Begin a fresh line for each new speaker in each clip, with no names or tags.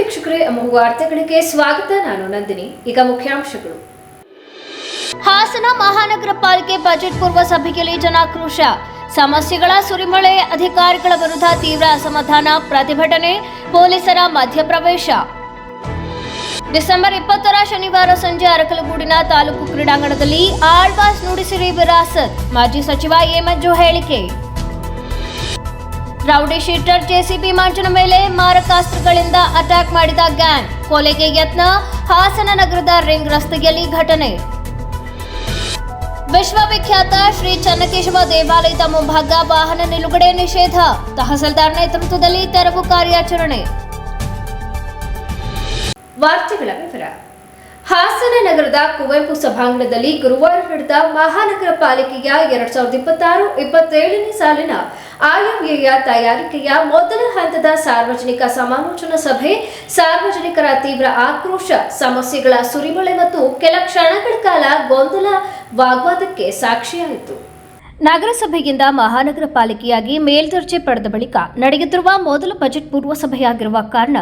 ವೀಕ್ಷಕರೇ, ಅಮೋಘ ವಾರ್ತೆಗಳಿಗೆ ಸ್ವಾಗತ. ನಾನು ನಂದಿನಿ. ಈಗ ಮುಖ್ಯಾಂಶಗಳು.
ಹಾಸನ ಮಹಾನಗರ ಪಾಲಿಕೆ ಬಜೆಟ್ ಪೂರ್ವ ಸಭೆಯಲ್ಲಿ ಜನಾಕ್ರೋಶ, ಸಮಸ್ಯೆಗಳ ಸುರಿಮಳೆ, ಅಧಿಕಾರಿಗಳ ವಿರುದ್ಧ ತೀವ್ರ ಅಸಮಾಧಾನ, ಪ್ರತಿಭಟನೆ, ಪೊಲೀಸರ ಮಧ್ಯಪ್ರವೇಶ. ಡಿಸೆಂಬರ್ 20 ಶನಿವಾರ ಸಂಜೆ ಅರಕಲಗೂಡಿನ ತಾಲೂಕು ಕ್ರೀಡಾಂಗಣದಲ್ಲಿ ಆಳ್ವಾಸ್ ನುಡಿಸಿರಿ ವಿರಾಸತ್, ಮಾಜಿ ಸಚಿವ ಎ ಮಂಜು ಹೇಳಿಕೆ. ರೌಡಿ ಶೀಟರ್ ಜೆಸಿಬಿ ಮಂಜನ ಮೇಲೆ ಮಾರಕಾಸ್ತ್ರಗಳಿಂದ ಅಟ್ಯಾಕ್ ಮಾಡಿದ ಗ್ಯಾಂಗ್, ಕೊಲೆಗೆ ಯತ್ನ, ಹಾಸನ ನಗರದ ರಿಂಗ್ ರಸ್ತೆಯಲ್ಲಿ ಘಟನೆ. ವಿಶ್ವವಿಖ್ಯಾತ ಶ್ರೀ ಚನ್ನಕೇಶವ ದೇವಾಲಯದ ಮುಂಭಾಗ ವಾಹನ ನಿಲುಗಡೆ ನಿಷೇಧ, ತಹಸೀಲ್ದಾರ್ ನೇತೃತ್ವದಲ್ಲಿ ತೆರವು ಕಾರ್ಯಾಚರಣೆ.
ವಾರ್ತೆಗಳ ವಿವರ. ಹಾಸನ ನಗರದ ಕುವೆಂಪು ಸಭಾಂಗಣದಲ್ಲಿ ಗುರುವಾರ ನಡೆದ ಮಹಾನಗರ ಪಾಲಿಕೆಯ 2026-27ನೇ ಸಾಲಿನ ಆಯವ್ಯಯ ತಯಾರಿಕೆಯ ಮೊದಲ ಹಂತದ ಸಾರ್ವಜನಿಕ ಸಮಾಲೋಚನಾ ಸಭೆ ಸಾರ್ವಜನಿಕರ ತೀವ್ರ ಆಕ್ರೋಶ, ಸಮಸ್ಯೆಗಳ ಸುರಿಮಳೆ ಮತ್ತು ಕೆಲ ಕ್ಷಣಗಳ ಕಾಲ ಗೊಂದಲ, ವಾಗ್ವಾದಕ್ಕೆ ಸಾಕ್ಷಿಯಾಯಿತು.
ನಗರಸಭೆಯಿಂದ ಮಹಾನಗರ ಪಾಲಿಕೆಯಾಗಿ ಮೇಲ್ದರ್ಜೆ ಪಡೆದ ಬಳಿಕ ನಡೆಯುತ್ತಿರುವ ಮೊದಲ ಬಜೆಟ್ ಪೂರ್ವ ಸಭೆಯಾಗಿರುವ ಕಾರಣ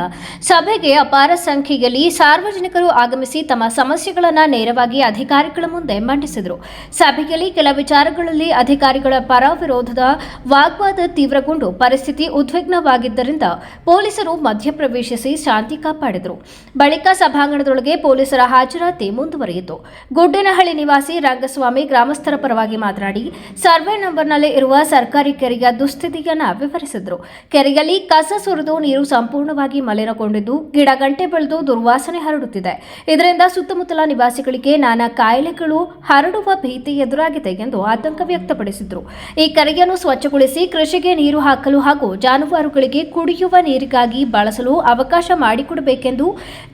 ಸಭೆಗೆ ಅಪಾರ ಸಂಖ್ಯೆಯಲ್ಲಿ ಸಾರ್ವಜನಿಕರು ಆಗಮಿಸಿ ತಮ್ಮ ಸಮಸ್ಯೆಗಳನ್ನು ನೇರವಾಗಿ ಅಧಿಕಾರಿಗಳ ಮುಂದೆ ಮಂಡಿಸಿದರು. ಸಭೆಯಲ್ಲಿ ಕೆಲ ವಿಚಾರಗಳಲ್ಲಿ ಅಧಿಕಾರಿಗಳ ಪರ ವಿರೋಧದ ವಾಗ್ವಾದ ತೀವ್ರಗೊಂಡು ಪರಿಸ್ಥಿತಿ ಉದ್ವಿಗ್ನವಾಗಿದ್ದರಿಂದ ಪೊಲೀಸರು ಮಧ್ಯಪ್ರವೇಶಿಸಿ ಶಾಂತಿ ಕಾಪಾಡಿದರು. ಬಳಿಕ ಸಭಾಂಗಣದೊಳಗೆ ಪೊಲೀಸರ ಹಾಜರಾತಿ ಮುಂದುವರಿಯಿತು. ಗುಡ್ಡೇನಹಳ್ಳಿ ನಿವಾಸಿ ರಂಗಸ್ವಾಮಿ ಗ್ರಾಮಸ್ಥರ ಪರವಾಗಿ ಮಾತನಾಡಿ ಸರ್ವೆ ನಂಬರ್ನಲ್ಲಿ ಇರುವ ಸರ್ಕಾರಿ ಕೆರೆಯ ದುಸ್ಥಿತಿಯನ್ನು ವಿವರಿಸಿದರು. ಕೆರೆಯಲ್ಲಿ ಕಸ ಸುರಿದು ನೀರು ಸಂಪೂರ್ಣವಾಗಿ ಮಲಿನಗೊಂಡಿದ್ದು ಗಿಡ ಗಂಟೆ ಬೆಳೆದು ದುರ್ವಾಸನೆ ಹರಡುತ್ತಿದೆ. ಇದರಿಂದ ಸುತ್ತಮುತ್ತಲ ನಿವಾಸಿಗಳಿಗೆ ನಾನಾ ಕಾಯಿಲೆಗಳು ಹರಡುವ ಭೀತಿ ಎದುರಾಗಿದೆ ಎಂದು ಆತಂಕ ವ್ಯಕ್ತಪಡಿಸಿದರು. ಈ ಕೆರೆಯನ್ನು ಸ್ವಚ್ಛಗೊಳಿಸಿ ಕೃಷಿಗೆ ನೀರು ಹಾಕಲು ಹಾಗೂ ಜಾನುವಾರುಗಳಿಗೆ ಕುಡಿಯುವ ನೀರಿಗಾಗಿ ಬಳಸಲು ಅವಕಾಶ ಮಾಡಿಕೊಡಬೇಕೆಂದು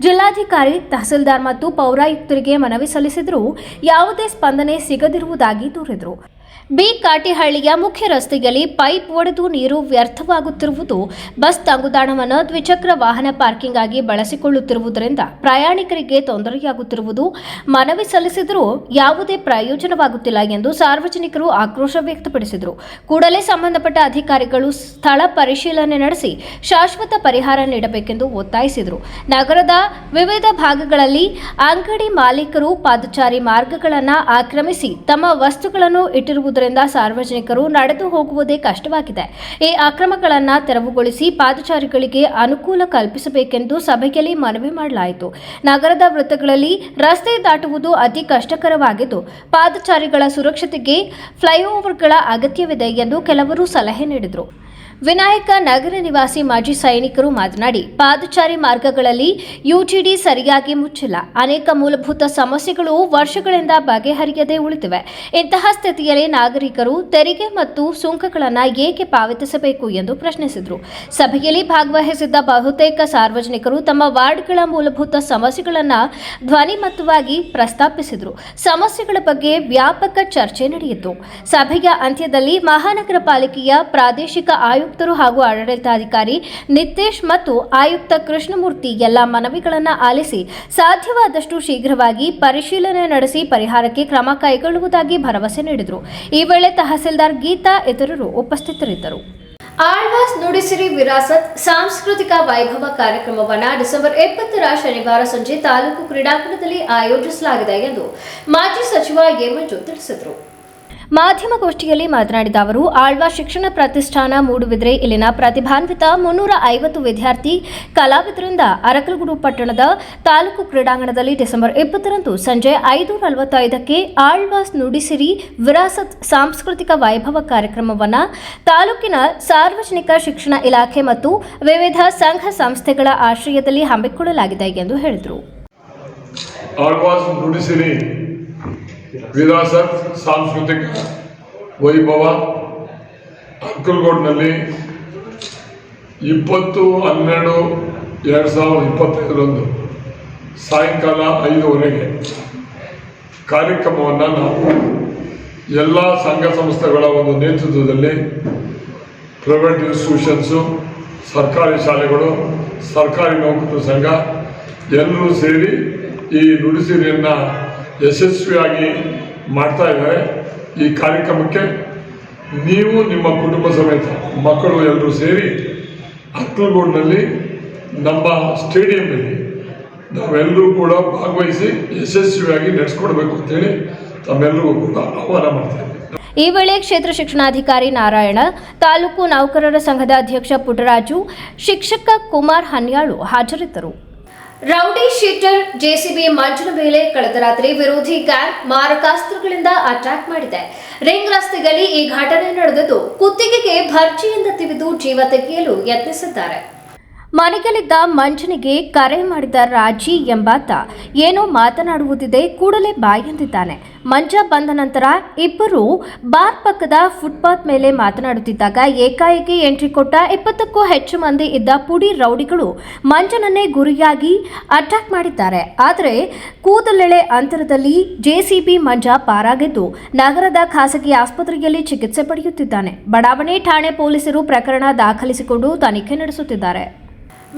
ಜಿಲ್ಲಾಧಿಕಾರಿ, ತಹಸೀಲ್ದಾರ್ ಮತ್ತು ಪೌರಾಯುಕ್ತರಿಗೆ ಮನವಿ ಸಲ್ಲಿಸಿದರೂ ಯಾವುದೇ ಸ್ಪಂದನೆ ಸಿಗದಿರುವುದಾಗಿ ದೂರಿದರು. ಬಿ ಕಾಟಿಹಳ್ಳಿಯ ಮುಖ್ಯ ರಸ್ತೆಯಲ್ಲಿ ಪೈಪ್ ಒಡೆದು ನೀರು ವ್ಯರ್ಥವಾಗುತ್ತಿರುವುದು, ಬಸ್ ತಂಗುದಾಣವನ್ನು ದ್ವಿಚಕ್ರ ವಾಹನ ಪಾರ್ಕಿಂಗ್ ಆಗಿ ಬಳಸಿಕೊಳ್ಳುತ್ತಿರುವುದರಿಂದ ಪ್ರಯಾಣಿಕರಿಗೆ ತೊಂದರೆಯಾಗುತ್ತಿರುವುದು ಮನವಿ ಸಲ್ಲಿಸಿದರೂ ಯಾವುದೇ ಪ್ರಯೋಜನವಾಗುತ್ತಿಲ್ಲ ಎಂದು ಸಾರ್ವಜನಿಕರು ಆಕ್ರೋಶ ವ್ಯಕ್ತಪಡಿಸಿದರು. ಕೂಡಲೇ ಸಂಬಂಧಪಟ್ಟ ಅಧಿಕಾರಿಗಳು ಸ್ಥಳ ಪರಿಶೀಲನೆ ನಡೆಸಿ ಶಾಶ್ವತ ಪರಿಹಾರ ನೀಡಬೇಕೆಂದು ಒತ್ತಾಯಿಸಿದರು. ನಗರದ ವಿವಿಧ ಭಾಗಗಳಲ್ಲಿ ಅಂಗಡಿ ಮಾಲೀಕರು ಪಾದಚಾರಿ ಮಾರ್ಗಗಳನ್ನು ಆಕ್ರಮಿಸಿ ತಮ್ಮ ವಸ್ತುಗಳನ್ನು ಇಟ್ಟಿರುವುದರಿಂದ ಸಾರ್ವಜನಿಕರು ನಡೆದು ಹೋಗುವುದೇ ಕಷ್ಟವಾಗಿದೆ. ಈ ಅಕ್ರಮಗಳನ್ನು ತೆರವುಗೊಳಿಸಿ ಪಾದಚಾರಿಗಳಿಗೆ ಅನುಕೂಲ ಕಲ್ಪಿಸಬೇಕೆಂದು ಸಭೆಯಲ್ಲಿ ಮನವಿ ಮಾಡಲಾಯಿತು. ನಗರದ ವೃತ್ತಗಳಲ್ಲಿ ರಸ್ತೆ ದಾಟುವುದು ಅತಿ ಕಷ್ಟಕರವಾಗಿದ್ದು ಪಾದಚಾರಿಗಳ ಸುರಕ್ಷತೆಗೆ ಫ್ಲೈಓವರ್ಗಳ ಅಗತ್ಯವಿದೆ ಎಂದು ಕೆಲವರು ಸಲಹೆ ನೀಡಿದರು. ವಿನಾಯಕ ನಗರ ನಿವಾಸಿ ಮಾಜಿ ಸೈನಿಕರು ಮಾತನಾಡಿ, ಪಾದಚಾರಿ ಮಾರ್ಗಗಳಲ್ಲಿ ಯುಟಿಡಿ ಸರಿಯಾಗಿ ಮುಚ್ಚಿಲ್ಲ. ಅನೇಕ ಮೂಲಭೂತ ಸಮಸ್ಯೆಗಳು ವರ್ಷಗಳಿಂದ ಬಗೆಹರಿಯದೆ ಉಳಿದಿವೆ. ಇಂತಹ ಸ್ಥಿತಿಯಲ್ಲಿ ನಾಗರಿಕರು ತೆರಿಗೆ ಮತ್ತು ಸುಂಕಗಳನ್ನು ಏಕೆ ಪಾವತಿಸಬೇಕು ಎಂದು ಪ್ರಶ್ನಿಸಿದರು. ಸಭೆಯಲ್ಲಿ ಭಾಗವಹಿಸಿದ್ದ ಬಹುತೇಕ ಸಾರ್ವಜನಿಕರು ತಮ್ಮ ವಾರ್ಡ್ಗಳ ಮೂಲಭೂತ ಸಮಸ್ಯೆಗಳನ್ನು ಧ್ವನಿಮತವಾಗಿ ಪ್ರಸ್ತಾಪಿಸಿದರು. ಸಮಸ್ಯೆಗಳ ಬಗ್ಗೆ ವ್ಯಾಪಕ ಚರ್ಚೆ ನಡೆಯಿತು. ಸಭೆಯ ಅಂತ್ಯದಲ್ಲಿ ಮಹಾನಗರ ಪಾಲಿಕೆಯ ಪ್ರಾದೇಶಿಕ ಆಯುಕ್ತರು ಹಾಗೂ ಆಡಳಿತಾಧಿಕಾರಿ ನಿತೇಶ್ ಮತ್ತು ಆಯುಕ್ತ ಕೃಷ್ಣಮೂರ್ತಿ ಎಲ್ಲ ಮನವಿಗಳನ್ನು ಆಲಿಸಿ ಸಾಧ್ಯವಾದಷ್ಟು ಶೀಘ್ರವಾಗಿ ಪರಿಶೀಲನೆ ನಡೆಸಿ ಪರಿಹಾರಕ್ಕೆ ಕ್ರಮ ಕೈಗೊಳ್ಳುವುದಾಗಿ ಭರವಸೆ ನೀಡಿದರು. ಈ ವೇಳೆ ತಹಸೀಲ್ದಾರ್ ಗೀತಾ ಇತರರು ಉಪಸ್ಥಿತರಿದ್ದರು.
ಆಳ್ವಾಸ್ ನುಡಿಸಿರಿ ವಿರಾಸತ್ ಸಾಂಸ್ಕೃತಿಕ ವೈಭವ ಕಾರ್ಯಕ್ರಮವನ್ನು ಡಿಸೆಂಬರ್ 20 ಶನಿವಾರ ಸಂಜೆ ತಾಲೂಕು ಕ್ರೀಡಾಂಗಣದಲ್ಲಿ ಆಯೋಜಿಸಲಾಗಿದೆ ಎಂದು ಮಾಜಿ ಸಚಿವ ಎ ಮಂಜು ತಿಳಿಸಿದರು.
ಮಾಧ್ಯಮಗೋಷ್ಠಿಯಲ್ಲಿ ಮಾತನಾಡಿದ ಅವರು, ಆಳ್ವಾಸ್ ಶಿಕ್ಷಣ ಪ್ರತಿಷ್ಠಾನ ಮೂಡುಬಿದ್ರೆ ಇಲ್ಲಿನ ಪ್ರತಿಭಾನ್ವಿತ 350 ವಿದ್ಯಾರ್ಥಿ ಕಲಾವಿದರಿಂದ ಅರಕಲಗೂಡು ಪಟ್ಟಣದ ತಾಲೂಕು ಕ್ರೀಡಾಂಗಣದಲ್ಲಿ ಡಿಸೆಂಬರ್ 20ರಂದು ಸಂಜೆ 5:45ಕ್ಕೆ ಆಳ್ವಾಸ್ ನುಡಿಸಿರಿ ವಿರಾಸತ್ ಸಾಂಸ್ಕೃತಿಕ ವೈಭವ ಕಾರ್ಯಕ್ರಮವನ್ನು ತಾಲೂಕಿನ ಸಾರ್ವಜನಿಕ ಶಿಕ್ಷಣ ಇಲಾಖೆ ಮತ್ತು ವಿವಿಧ ಸಂಘ ಸಂಸ್ಥೆಗಳ ಆಶ್ರಯದಲ್ಲಿ ಹಮ್ಮಿಕೊಳ್ಳಲಾಗಿದೆ ಎಂದು ಹೇಳಿದರು.
ವಿರಾಸತ್ ಸಾಂಸ್ಕೃತಿಕ ವೈಭವ ಅರಕಲಗೂಡಿನಲ್ಲಿ 20/12/2025 ಸಾಯಂಕಾಲ 5:00 ಕಾರ್ಯಕ್ರಮವನ್ನು ನಾವು ಎಲ್ಲ ಸಂಘ ಸಂಸ್ಥೆಗಳ ಒಂದು ನೇತೃತ್ವದಲ್ಲಿ ಪ್ರೈವೇಟ್ ಇನ್ಸ್ಟಿಟ್ಯೂಷನ್ಸು, ಸರ್ಕಾರಿ ಶಾಲೆಗಳು, ಸರ್ಕಾರಿ ನೌಕರರ ಸಂಘ ಎಲ್ಲರೂ ಸೇರಿ ಈ ನುಡಿಸಿರಿಯನ್ನು ಯಶಸ್ವಿಯಾಗಿ ಮಾಡ್ತಾ ಇದ್ದಾರೆ. ಈ ಕಾರ್ಯಕ್ರಮಕ್ಕೆ ನೀವು ನಿಮ್ಮ ಕುಟುಂಬ ಸಮೇತ ಮಕ್ಕಳು ಎಲ್ಲರೂ ಸೇರಿ ಅರಕಲಗೂಡಿನಲ್ಲಿ ನಮ್ಮ ಸ್ಟೇಡಿಯಂನಲ್ಲಿ ನಾವೆಲ್ಲರೂ ಕೂಡ ಭಾಗವಹಿಸಿ ಯಶಸ್ವಿಯಾಗಿ ನಡೆಸ್ಕೊಡ್ಬೇಕು ಅಂತೇಳಿ ತಮ್ಮೆಲ್ಲರಿಗೂ ಕೂಡ ಆಹ್ವಾನ ಮಾಡ್ತೇವೆ.
ಈ ವೇಳೆ ಕ್ಷೇತ್ರ ಶಿಕ್ಷಣಾಧಿಕಾರಿ ನಾರಾಯಣ, ತಾಲೂಕು ನೌಕರರ ಸಂಘದ ಅಧ್ಯಕ್ಷ ಪುಟ್ಟರಾಜು, ಶಿಕ್ಷಕ ಕುಮಾರ್ ಹನ್ಯಾಳು ಹಾಜರಿದ್ದರು.
ರೌಡಿ ಶೀಟರ್ ಜೆಸಿಬಿ ಮಂಜನ ಮೇಲೆ ಕಳೆದ ರಾತ್ರಿ ವಿರೋಧಿ ಗ್ಯಾಂಗ್ ಮಾರಕಾಸ್ತ್ರಗಳಿಂದ ಅಟ್ಯಾಕ್ ಮಾಡಿದೆ. ರಿಂಗ್ ರಸ್ತೆಯಲ್ಲಿ ಈ ಘಟನೆ ನಡೆದಿದ್ದು, ಕುತ್ತಿಗೆಗೆ ಭರ್ಜಿಯಿಂದ ತಿವಿದು ಜೀವ ತೆಗೆಯಲು ಯತ್ನಿಸಿದ್ದಾರೆ.
ಮನೆಯಲ್ಲಿದ್ದ ಮಂಜನಿಗೆ ಕರೆ ಮಾಡಿದ ರಾಜಿ ಎಂಬಾತ ಏನೋ ಮಾತನಾಡುವುದಿದೆ, ಕೂಡಲೇ ಬಾಯ್ ಎಂದಿದ್ದಾನೆ. ಮಂಜ ಬಂದ ನಂತರ ಇಬ್ಬರು ಬಾರ್ ಪಕ್ಕದ ಫುಟ್ಪಾತ್ ಮೇಲೆ ಮಾತನಾಡುತ್ತಿದ್ದಾಗ ಏಕಾಏಕಿ ಎಂಟ್ರಿ ಕೊಟ್ಟ 20ಕ್ಕೂ ಹೆಚ್ಚು ಮಂದಿ ಇದ್ದ ಪುಡಿ ರೌಡಿಗಳು ಮಂಜನನ್ನೇ ಗುರಿಯಾಗಿ ಅಟ್ಯಾಕ್ ಮಾಡಿದ್ದಾರೆ. ಆದರೆ ಕೂದಲೆಳೆ ಅಂತರದಲ್ಲಿ ಜೆಸಿಬಿ ಮಂಜ ಪಾರಾಗಿದ್ದು ನಗರದ ಖಾಸಗಿ ಆಸ್ಪತ್ರೆಯಲ್ಲಿ ಚಿಕಿತ್ಸೆ ಪಡೆಯುತ್ತಿದ್ದಾನೆ. ಬಡಾವಣೆ ಠಾಣೆ ಪೊಲೀಸರು ಪ್ರಕರಣ ದಾಖಲಿಸಿಕೊಂಡು ತನಿಖೆ ನಡೆಸುತ್ತಿದ್ದಾರೆ.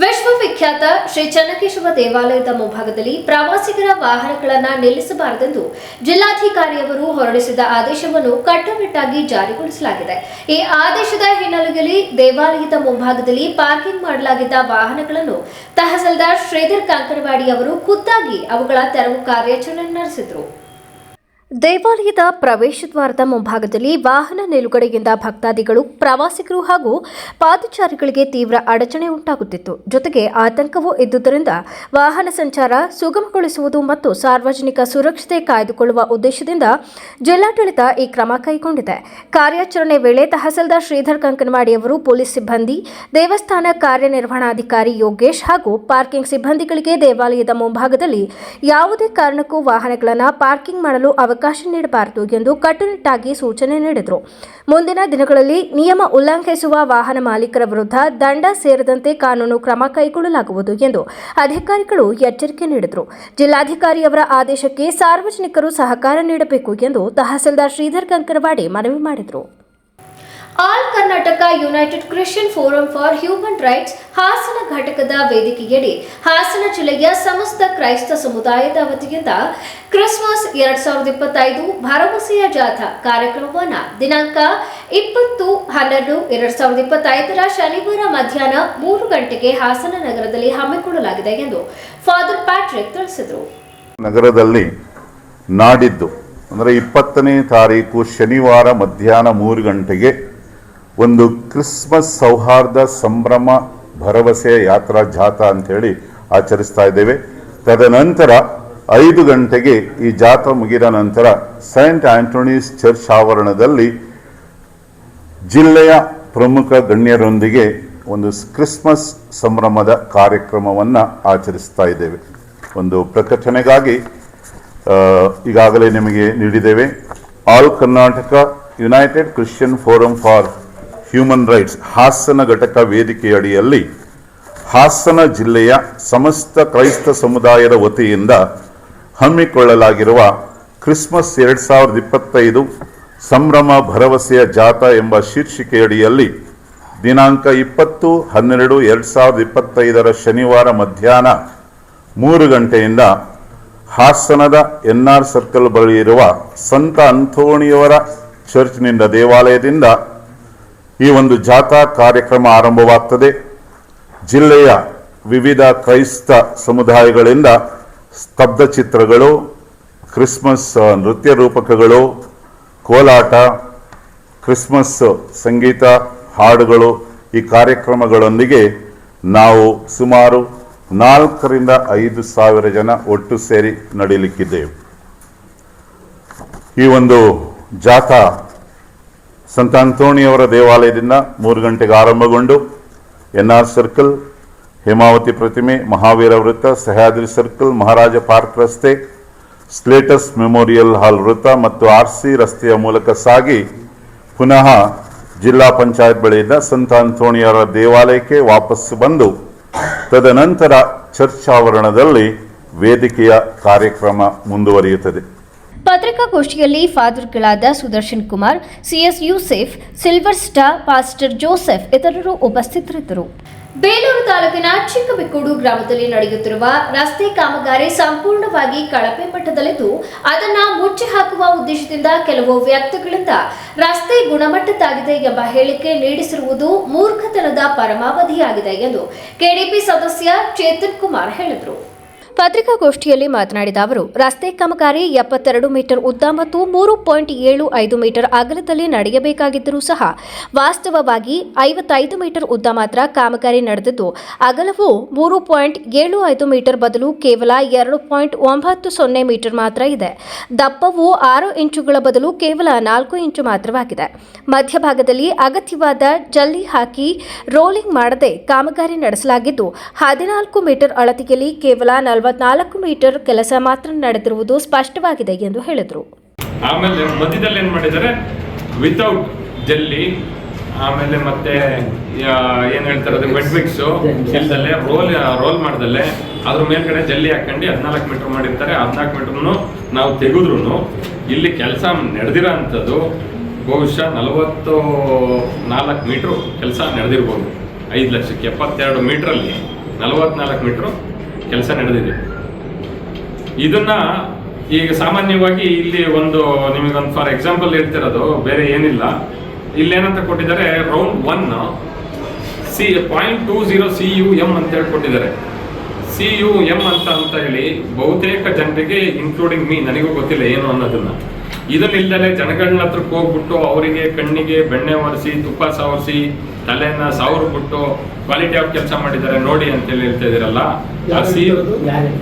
ವಿಶ್ವವಿಖ್ಯಾತ ಶ್ರೀ ಚನ್ನಕೇಶವ ದೇವಾಲಯದ ಮುಂಭಾಗದಲ್ಲಿ ಪ್ರವಾಸಿಗರ ವಾಹನಗಳನ್ನು ನಿಲ್ಲಿಸಬಾರದೆಂದು ಜಿಲ್ಲಾಧಿಕಾರಿಯವರು ಹೊರಡಿಸಿದ ಆದೇಶವನ್ನು ಕಟ್ಟುನಿಟ್ಟಾಗಿ ಜಾರಿಗೊಳಿಸಲಾಗಿದೆ. ಈ ಆದೇಶದ ಹಿನ್ನೆಲೆಯಲ್ಲಿ ದೇವಾಲಯದ ಮುಂಭಾಗದಲ್ಲಿ ಪಾರ್ಕಿಂಗ್ ಮಾಡಲಾಗಿದ್ದ ವಾಹನಗಳನ್ನು ತಹಸೀಲ್ದಾರ್ ಶ್ರೀಧರ್ ಕಂಕನವಾಡಿ ಅವರು ಖುದ್ದಾಗಿ ಅವುಗಳ ತೆರವು ಕಾರ್ಯಾಚರಣೆ ನಡೆಸಿದರು.
ದೇವಾಲಯದ ಪ್ರವೇಶದ್ವಾರದ ಮುಂಭಾಗದಲ್ಲಿ ವಾಹನ ನಿಲುಗಡೆಯಿಂದ ಭಕ್ತಾದಿಗಳು, ಪ್ರವಾಸಿಗರು ಹಾಗೂ ಪಾದಚಾರಿಗಳಿಗೆ ತೀವ್ರ ಅಡಚಣೆ ಉಂಟಾಗುತ್ತಿತ್ತು. ಜೊತೆಗೆ ಆತಂಕವೂ ಇದ್ದುದರಿಂದ ವಾಹನ ಸಂಚಾರ ಸುಗಮಗೊಳಿಸುವುದು ಮತ್ತು ಸಾರ್ವಜನಿಕ ಸುರಕ್ಷತೆ ಕಾಯ್ದುಕೊಳ್ಳುವ ಉದ್ದೇಶದಿಂದ ಜಿಲ್ಲಾಡಳಿತ ಈ ಕ್ರಮ ಕೈಗೊಂಡಿದೆ. ಕಾರ್ಯಾಚರಣೆ ವೇಳೆ ತಹಸೀಲ್ದಾರ್ ಶ್ರೀಧರ್ ಕಂಕನವಾಡಿ ಅವರು ಪೊಲೀಸ್ ಸಿಬ್ಬಂದಿ, ದೇವಸ್ಥಾನ ಕಾರ್ಯನಿರ್ವಹಣಾಧಿಕಾರಿ ಯೋಗೇಶ್ ಹಾಗೂ ಪಾರ್ಕಿಂಗ್ ಸಿಬ್ಬಂದಿಗಳಿಗೆ ದೇವಾಲಯದ ಮುಂಭಾಗದಲ್ಲಿ ಯಾವುದೇ ಕಾರಣಕ್ಕೂ ವಾಹನಗಳನ್ನು ಪಾರ್ಕಿಂಗ್ ಮಾಡಲು ಅವಕಾಶ ನೀಡಬಾರದು ಎಂದು ಕಟ್ಟುನಿಟ್ಟಾಗಿ ಸೂಚನೆ ನೀಡಿದರು. ಮುಂದಿನ ದಿನಗಳಲ್ಲಿ ನಿಯಮ ಉಲ್ಲಂಘಿಸುವ ವಾಹನ ಮಾಲೀಕರ ವಿರುದ್ಧ ದಂಡ ಸೇರಿದಂತೆ ಕಾನೂನು ಕ್ರಮ ಕೈಗೊಳ್ಳಲಾಗುವುದು ಎಂದು ಅಧಿಕಾರಿಗಳು ಎಚ್ಚರಿಕೆ ನೀಡಿದರು. ಜಿಲ್ಲಾಧಿಕಾರಿಯವರ ಆದೇಶಕ್ಕೆ ಸಾರ್ವಜನಿಕರು ಸಹಕಾರ ನೀಡಬೇಕು ಎಂದು ತಹಸೀಲ್ದಾರ್ ಶ್ರೀಧರ್ ಕಂಕನವಾಡಿ ಮನವಿ ಮಾಡಿದರು.
All Karnataka United Christian forum for human rights Hassan ಘಟಕದ ವೇದಿಕೆಯಡಿ ಹಾಸನ ಜಿಲ್ಲೆಯ ಸಮಸ್ತ ಕ್ರೈಸ್ತ ಸಮುದಾಯದ ವತಿಯಿಂದ ಕ್ರಿಸ್ಮಸ್ 2025 ಭರವಸೆಯ ಜಾಥಾ ಕಾರ್ಯಕ್ರಮವನ್ನು ದಿನಾಂಕ 20/12/2025 ಶನಿವಾರ ಮಧ್ಯಾಹ್ನ 3 ಗಂಟೆಗೆ ಹಾಸನ ನಗರದಲ್ಲಿ ಹಮ್ಮಿಕೊಳ್ಳಲಾಗಿದೆ ಎಂದು ಫಾದರ್ ಪ್ಯಾಟ್ರಿಕ್ ತಿಳಿಸಿದರು.
ನಗರದಲ್ಲಿ ನಾಡಿದ್ದು ಅಂದರೆ 20ನೇ ತಾರೀಕು ಶನಿವಾರ ಮಧ್ಯಾಹ್ನ 3 ಗಂಟೆಗೆ ಒಂದು ಕ್ರಿಸ್ಮಸ್ ಸೌಹಾರ್ದ ಸಂಭ್ರಮ ಭರವಸೆಯ ಯಾತ್ರಾ ಜಾಥಾ ಅಂತೇಳಿ ಆಚರಿಸ್ತಾ ಇದ್ದೇವೆ. ತದನಂತರ 5 ಗಂಟೆಗೆ ಈ ಜಾಥಾ ಮುಗಿದ ನಂತರ ಸೈಂಟ್ ಆಂಟೋನೀಸ್ ಚರ್ಚ್ ಆವರಣದಲ್ಲಿ ಜಿಲ್ಲೆಯ ಪ್ರಮುಖ ಗಣ್ಯರೊಂದಿಗೆ ಒಂದು ಕ್ರಿಸ್ಮಸ್ ಸಂಭ್ರಮದ ಕಾರ್ಯಕ್ರಮವನ್ನು ಆಚರಿಸ್ತಾ ಇದ್ದೇವೆ. ಒಂದು ಪ್ರಕಟಣೆಗಾಗಿ ಈಗಾಗಲೇ ನಿಮಗೆ ನೀಡಿದ್ದೇವೆ. All Karnataka United Christian forum for human rights Hassan ಘಟಕ ವೇದಿಕೆಯಡಿಯಲ್ಲಿ ಹಾಸನ ಜಿಲ್ಲೆಯ ಸಮಸ್ತ ಕ್ರೈಸ್ತ ಸಮುದಾಯದ ವತಿಯಿಂದ ಹಮ್ಮಿಕೊಳ್ಳಲಾಗಿರುವ ಕ್ರಿಸ್ಮಸ್ 2025 ಸಂಭ್ರಮ ಭರವಸೆಯ ಜಾಥಾ ಎಂಬ ಶೀರ್ಷಿಕೆಯಡಿಯಲ್ಲಿ ದಿನಾಂಕ 20/12/2025 ಶನಿವಾರ ಮಧ್ಯಾಹ್ನ 3 ಗಂಟೆಯಿಂದ ಹಾಸನದ NR ಸರ್ಕಲ್ ಬಳಿ ಇರುವ ಸಂತ ಅಂತೋಣಿಯವರ ಚರ್ಚ್ನಿಂದ ದೇವಾಲಯದಿಂದ ಈ ಒಂದು ಜಾಥಾ ಕಾರ್ಯಕ್ರಮ ಆರಂಭವಾಗ್ತದೆ. ಜಿಲ್ಲೆಯ ವಿವಿಧ ಕ್ರೈಸ್ತ ಸಮುದಾಯಗಳಿಂದ ಸ್ತಬ್ಧ ಚಿತ್ರಗಳು, ಕ್ರಿಸ್ಮಸ್ ನೃತ್ಯ ರೂಪಕಗಳು, ಕೋಲಾಟ, ಕ್ರಿಸ್ಮಸ್ ಸಂಗೀತ ಹಾಡುಗಳು ಈ ಕಾರ್ಯಕ್ರಮಗಳೊಂದಿಗೆ ನಾವು ಸುಮಾರು 4,000 to 5,000 ಜನ ಒಟ್ಟು ಸೇರಿ ನಡೀಲಿಕ್ಕಿದ್ದೇವೆ. ಈ ಒಂದು ಜಾಥಾ ಸಂತ ಅಂತೋಣಿಯವರ ದೇವಾಲಯದಿಂದ 3 ಗಂಟೆಗೆ ಆರಂಭಗೊಂಡು NR ಸರ್ಕಲ್, ಹೇಮಾವತಿ ಪ್ರತಿಮೆ, ಮಹಾವೀರ ವೃತ್ತ, ಸಹ್ಯಾದ್ರಿ ಸರ್ಕಲ್, ಮಹಾರಾಜ ಪಾರ್ಕ್ ರಸ್ತೆ, ಸ್ಲೇಟಸ್ ಮೆಮೋರಿಯಲ್ ಹಾಲ್ ವೃತ್ತ ಮತ್ತು RC ರಸ್ತೆಯ ಮೂಲಕ ಸಾಗಿ ಪುನಃ ಜಿಲ್ಲಾ ಪಂಚಾಯತ್ ಬಳಿಯಿಂದ ಸಂತ ಅಂತೋಣಿಯವರ ದೇವಾಲಯಕ್ಕೆ ವಾಪಸ್ಸು ಬಂದು ತದನಂತರ ಚರ್ಚ್ ಆವರಣದಲ್ಲಿ ವೇದಿಕೆಯ ಕಾರ್ಯಕ್ರಮ ಮುಂದುವರಿಯುತ್ತದೆ.
ಪತ್ರಿಕಾಗೋಷ್ಠಿಯಲ್ಲಿ ಫಾದರ್ಗಳಾದ Sudarshan Kumar, CS Yusuf, silver star, pastor Joseph ಇತರರು ಉಪಸ್ಥಿತರಿದ್ದರು.
ಬೇಲೂರು ತಾಲೂಕಿನ ಚಿಕ್ಕಬಿಕ್ಕೂಡು ಗ್ರಾಮದಲ್ಲಿ ನಡೆಯುತ್ತಿರುವ ರಸ್ತೆ ಕಾಮಗಾರಿ ಸಂಪೂರ್ಣವಾಗಿ ಕಳಪೆ ಮಟ್ಟದಲ್ಲಿದ್ದು ಅದನ್ನು ಮುಚ್ಚಿ ಹಾಕುವ ಉದ್ದೇಶದಿಂದ ಕೆಲವು ವ್ಯಕ್ತಿಗಳಿಂದ ರಸ್ತೆ ಗುಣಮಟ್ಟದ್ದಾಗಿದೆ ಎಂಬ ಹೇಳಿಕೆ ನೀಡಿಸಿರುವುದು ಮೂರ್ಖತನದ ಪರಮಾವಧಿಯಾಗಿದೆ ಎಂದು ಕೆಡಿಪಿ ಸದಸ್ಯ ಚೇತನ್ ಕುಮಾರ್ ಹೇಳಿದರು.
ಪತ್ರಿಕಾಗೋಷ್ಠಿಯಲ್ಲಿ ಮಾತನಾಡಿದ ಅವರು, ರಸ್ತೆ ಕಾಮಗಾರಿ 72 ಮೀಟರ್ ಉದ್ದ ಮತ್ತು 3.75 ಮೀಟರ್ ಅಗಲದಲ್ಲಿ ನಡೆಯಬೇಕಾಗಿದ್ದರೂ ಸಹ ವಾಸ್ತವವಾಗಿ 55 ಮೀಟರ್ ಉದ್ದ ಮಾತ್ರ ಕಾಮಗಾರಿ ನಡೆದಿದ್ದು, ಅಗಲವು 3.75 ಮೀಟರ್ ಬದಲು ಕೇವಲ 2.90 ಮೀಟರ್ ಮಾತ್ರ ಇದೆ. ದಪ್ಪವು 6 ಇಂಚುಗಳ ಬದಲು ಕೇವಲ 4 ಇಂಚು ಮಾತ್ರವಾಗಿದೆ. ಮಧ್ಯಭಾಗದಲ್ಲಿ ಅಗತ್ಯವಾದ ಜಲ್ಲಿ ಹಾಕಿ ರೋಲಿಂಗ್ ಮಾಡದೆ ಕಾಮಗಾರಿ ನಡೆಸಲಾಗಿದ್ದು, 14 ಮೀಟರ್ ಅಳತೆಯಲ್ಲಿ ಕೇವಲ 44 ಮೀಟರ್ ಕೆಲಸ ಮಾತ್ರ ನಡೆದಿರುವುದು ಸ್ಪಷ್ಟವಾಗಿದೆ ಎಂದು ಹೇಳಿದರು.
ಆಮೇಲೆ ಮಧ್ಯದಲ್ಲಿ ಏನು ಮಾಡಿದ್ದಾರೆ, ವಿತೌಟ್ ಜಲ್ಲಿ, ಆಮೇಲೆ ಮತ್ತೆ ಏನು ಹೇಳ್ತಾರೆ ಅದು ವೆಟ್ ಮಿಕ್ಸು ಇಲ್ದಲ್ಲೇ ರೋಲ್ ಮಾಡ್ದಲ್ಲೇ ಅದ್ರ ಮೇಲ್ಗಡೆ ಜಲ್ಲಿ ಹಾಕೊಂಡು 14 ಮೀಟರ್ ಮಾಡಿರ್ತಾರೆ. 14 ಮೀಟರ್ನು ನಾವು ತೆಗೆದ್ರು ಇಲ್ಲಿ ಕೆಲಸ ನಡೆದಿರೋ ಅಂಥದ್ದು ಬಹುಶಃ 44 ಮೀಟ್ರು ಕೆಲಸ ನಡೆದಿರ್ಬೋದು. 5,72 ಮೀಟ್ರಲ್ಲಿ 44 ಮೀಟ್ರು ಕೆಲಸ ನಡೆದಿದೆ. ಇದನ್ನ ಈಗ ಸಾಮಾನ್ಯವಾಗಿ ಇಲ್ಲಿ ನಿಮಗೊಂದು ಫಾರ್ ಎಕ್ಸಾಂಪಲ್ ಹೇಳ್ತಿರೋದು ಬೇರೆ ಏನಿಲ್ಲ. ಇಲ್ಲೇನಂತ ಕೊಟ್ಟಿದ್ದಾರೆ, ರೌಂಡ್ 1 0.20 CUM ಅಂತ ಹೇಳಿ ಕೊಟ್ಟಿದ್ದಾರೆ. CUM ಅಂತ ಹೇಳಿ ಬಹುತೇಕ ಜನರಿಗೆ ಇನ್ಕ್ಲೂಡಿಂಗ್ ಮೀ ನನಗೂ ಗೊತ್ತಿಲ್ಲ ಏನು ಅನ್ನೋದನ್ನ. ಇದನ್ನಿಲ್ಲದೆ ಜನಗಳನ್ನ ಹತ್ರಕ್ಕೆ ಹೋಗ್ಬಿಟ್ಟು ಅವರಿಗೆ ಕಣ್ಣಿಗೆ ಬೆಣ್ಣೆ ಒರೆಸಿ ತುಪ್ಪ ಸಾವರಿಸಿ ತಲೆನ ಸಾವರ್ಬಿಟ್ಟು ಕ್ವಾಲಿಟಿ ಆಫ್ ಕೆಲಸ ಮಾಡಿದ್ದಾರೆ ನೋಡಿ ಅಂತೇಳಿ ಹೇಳ್ತಾ ಇದ್ದೀರಲ್ಲ,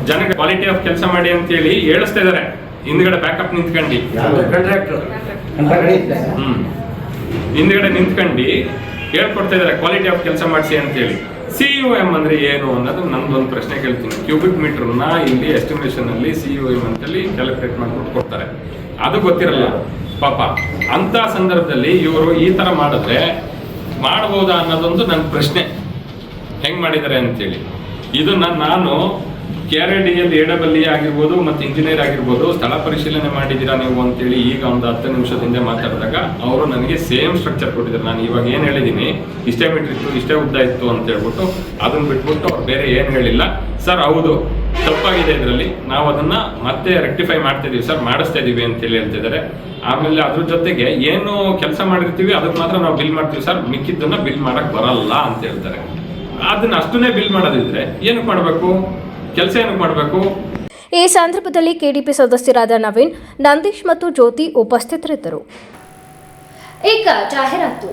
ಜನ ಕ್ವಾಲಿಟಿ ಆಫ್ ಕೆಲಸ ಮಾಡಿ ಅಂತೇಳಿ ಹೇಳಿಸ್ತಾ ಇದಾರೆ. ಹಿಂದ್ಗಡೆ ಬ್ಯಾಕಪ್ ನಿಂತ್ಕೊಂಡು ಹಿಂದ್ಗಡೆ ನಿಂತ್ಕೊಂಡು ಹೇಳ್ಕೊಡ್ತಾ ಇದಾರೆ ಕ್ವಾಲಿಟಿ ಆಫ್ ಕೆಲಸ ಮಾಡಿಸಿ ಅಂತೇಳಿ. CUM ಅಂದ್ರೆ ಏನು ಅನ್ನೋದು ನಂದೊಂದು ಪ್ರಶ್ನೆ ಕೇಳ್ತೀನಿ. ಕ್ಯೂಬಿಕ್ ಮೀಟರ್ನ ಇಲ್ಲಿ ಎಸ್ಟಿಮೇಷನ್ ಅಲ್ಲಿ CUM ಅಂತೇಳಿ ಕ್ಯಾಲ್ಕುಲೇಟ್ ಮಾಡ್ಬಿಟ್ಟು ಕೊಡ್ತಾರೆ. ಅದು ಗೊತ್ತಿರಲ್ಲ ಪಾಪ. ಅಂತ ಸಂದರ್ಭದಲ್ಲಿ ಇವರು ಈ ತರ ಮಾಡಿದ್ರೆ ಮಾಡಬಹುದಾ ಅನ್ನೋದೊಂದು ನನ್ನ ಪ್ರಶ್ನೆ, ಹೆಂಗ್ ಮಾಡಿದ್ದಾರೆ ಅಂತೇಳಿ. ಇದನ್ನ ನಾನು KRDL AEE ಆಗಿರ್ಬೋದು ಮತ್ತು ಇಂಜಿನಿಯರ್ ಆಗಿರ್ಬೋದು ಸ್ಥಳ ಪರಿಶೀಲನೆ ಮಾಡಿದ್ದೀರಾ ನೀವು ಅಂತೇಳಿ ಈಗ ಒಂದು 10 ನಿಮಿಷದ ಹಿಂದೆ ಮಾತಾಡಿದಾಗ ಅವರು ನನಗೆ ಸೇಮ್ ಸ್ಟ್ರಕ್ಚರ್ ಕೊಟ್ಟಿದ್ದಾರೆ. ನಾನು ಇವಾಗ ಏನು ಹೇಳಿದ್ದೀನಿ, ಇಷ್ಟೇ ಮೀಟರ್ ಇತ್ತು, ಇಷ್ಟೇ ಉದ್ದ ಇತ್ತು ಅಂತ ಹೇಳ್ಬಿಟ್ಟು ಅದನ್ನ ಬಿಟ್ಬಿಟ್ಟು ಅವ್ರು ಬೇರೆ ಏನು ಹೇಳಿಲ್ಲ. ಸರ್ ಹೌದು ತಪ್ಪಾಗಿದೆ ಇದರಲ್ಲಿ, ನಾವು ಅದನ್ನ ಮತ್ತೆ ರೆಕ್ಟಿಫೈ ಮಾಡ್ತಿದೀವಿ ಸರ್, ಮಾಡಿಸ್ತಾ ಇದೀವಿ ಅಂತೇಳಿ ಹೇಳ್ತಿದ್ದಾರೆ. ಆಮೇಲೆ ಅದ್ರ ಜೊತೆಗೆ ಏನು ಕೆಲಸ ಮಾಡಿರ್ತೀವಿ ಅದಕ್ಕೆ ಮಾತ್ರ ನಾವು ಬಿಲ್ ಮಾಡ್ತೀವಿ ಸರ್, ಮಿಕ್ಕಿದ್ದನ್ನ ಬಿಲ್ ಮಾಡಕ್ ಬರಲ್ಲ ಅಂತ ಹೇಳ್ತಾರೆ. ಅದನ್ನ ಅಷ್ಟನ್ನೇ ಬಿಲ್ ಮಾಡೋದಿದ್ರೆ ಏನಕ್ಕೆ ಮಾಡಬೇಕು, ಕೆಲಸ ಏನಕ್ಕೆ ಮಾಡಬೇಕು?
ಈ ಸಂದರ್ಭದಲ್ಲಿ ಕೆಡಿಪಿ ಸದಸ್ಯರಾದ ನವೀನ್, ನಂದೀಶ್ ಮತ್ತು ಜ್ಯೋತಿ ಉಪಸ್ಥಿತರಿದ್ದರು.
ಈಗ ಜಾಹೀರಾತು.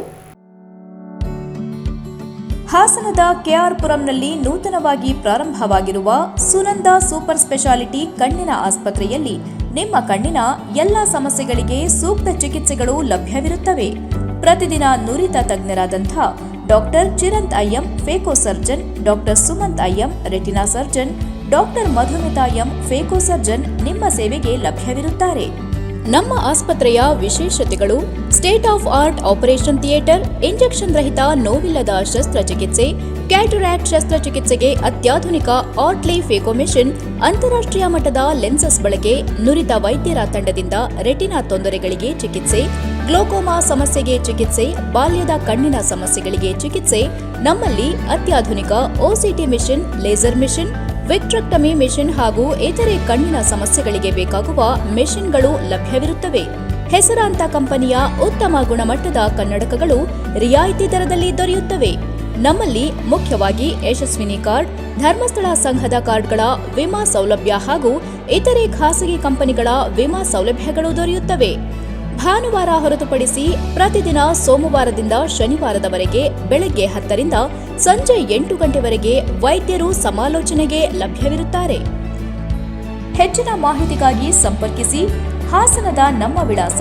ಹಾಸನದ ಕೆಆರ್ಪುರಂನಲ್ಲಿ ನೂತನವಾಗಿ ಪ್ರಾರಂಭವಾಗಿರುವ ಸುನಂದ ಸೂಪರ್ ಸ್ಪೆಷಾಲಿಟಿ ಕಣ್ಣಿನ ಆಸ್ಪತ್ರೆಯಲ್ಲಿ ನಿಮ್ಮ ಕಣ್ಣಿನ ಎಲ್ಲ ಸಮಸ್ಯೆಗಳಿಗೆ ಸೂಕ್ತ ಚಿಕಿತ್ಸೆಗಳು ಲಭ್ಯವಿರುತ್ತವೆ. ಪ್ರತಿದಿನ ನುರಿತ ತಜ್ಞರಾದಂಥ doctor Chiranth IM phaco surgeon, doctor Sumanth IM retina surgeon, doctor Madhumita M phaco surgeon ನಿಮ್ಮ ಸೇವೆಗೆ ಲಭ್ಯವಿರುತ್ತಾರೆ. ನಮ್ಮ ಆಸ್ಪತ್ರೆಯ ವಿಶೇಷತೆಗಳು: state of art operation theatre, injection ರಹಿತ ನೋವಿಲ್ಲದ ಶಸ್ತ್ರಚಿಕಿತ್ಸೆ, ಕ್ಯಾಟರಾಕ್ಟ್ ಶಸ್ತ್ರಚಿಕಿತ್ಸೆಗೆ ಅತ್ಯಾಧುನಿಕ ಆರ್ಟ್ಲಿ ಫೇಕೋ ಮೆಷಿನ್, ಅಂತಾರಾಷ್ಟ್ರೀಯ ಮಟ್ಟದ ಲೆನ್ಸಸ್ ಬಳಕೆ, ನುರಿತ ವೈದ್ಯರ ತಂಡದಿಂದ ರೆಟಿನಾ ತೊಂದರೆಗಳಿಗೆ ಚಿಕಿತ್ಸೆ, ಗ್ಲೋಕೋಮಾ ಸಮಸ್ಯೆಗೆ ಚಿಕಿತ್ಸೆ, ಬಾಲ್ಯದ ಕಣ್ಣಿನ ಸಮಸ್ಯೆಗಳಿಗೆ ಚಿಕಿತ್ಸೆ. ನಮ್ಮಲ್ಲಿ ಅತ್ಯಾಧುನಿಕ OCT machine, laser machine, vitrectomy machine ಹಾಗೂ ಇತರೆ ಕಣ್ಣಿನ ಸಮಸ್ಯೆಗಳಿಗೆ ಬೇಕಾಗುವ ಮೆಷಿನ್ಗಳು ಲಭ್ಯವಿರುತ್ತವೆ. ಹೆಸರಾಂತ ಕಂಪನಿಯ ಉತ್ತಮ ಗುಣಮಟ್ಟದ ಕನ್ನಡಕಗಳು ರಿಯಾಯಿತಿ ದರದಲ್ಲಿ ದೊರೆಯುತ್ತವೆ. ನಮ್ಮಲ್ಲಿ ಮುಖ್ಯವಾಗಿ ಯಶಸ್ವಿನಿ ಕಾರ್ಡ್, ಧರ್ಮಸ್ಥಳ ಸಂಘದ ಕಾರ್ಡ್ಗಳ ವಿಮಾ ಸೌಲಭ್ಯ ಹಾಗೂ ಇತರೆ ಖಾಸಗಿ ಕಂಪನಿಗಳ ವಿಮಾ ಸೌಲಭ್ಯಗಳು ದೊರೆಯುತ್ತವೆ. ಭಾನುವಾರ ಹೊರತುಪಡಿಸಿ ಪ್ರತಿದಿನ ಸೋಮವಾರದಿಂದ ಶನಿವಾರದವರೆಗೆ ಬೆಳಗ್ಗೆ 10 ರಿಂದ ಸಂಜೆ 8 ಗಂಟೆವರೆಗೆ ವೈದ್ಯರು ಸಮಾಲೋಚನೆಗೆ ಲಭ್ಯವಿರುತ್ತಾರೆ. ಹೆಚ್ಚಿನ ಮಾಹಿತಿಗಾಗಿ ಸಂಪರ್ಕಿಸಿ. ಹಾಸನದ ನಮ್ಮ ವಿಳಾಸ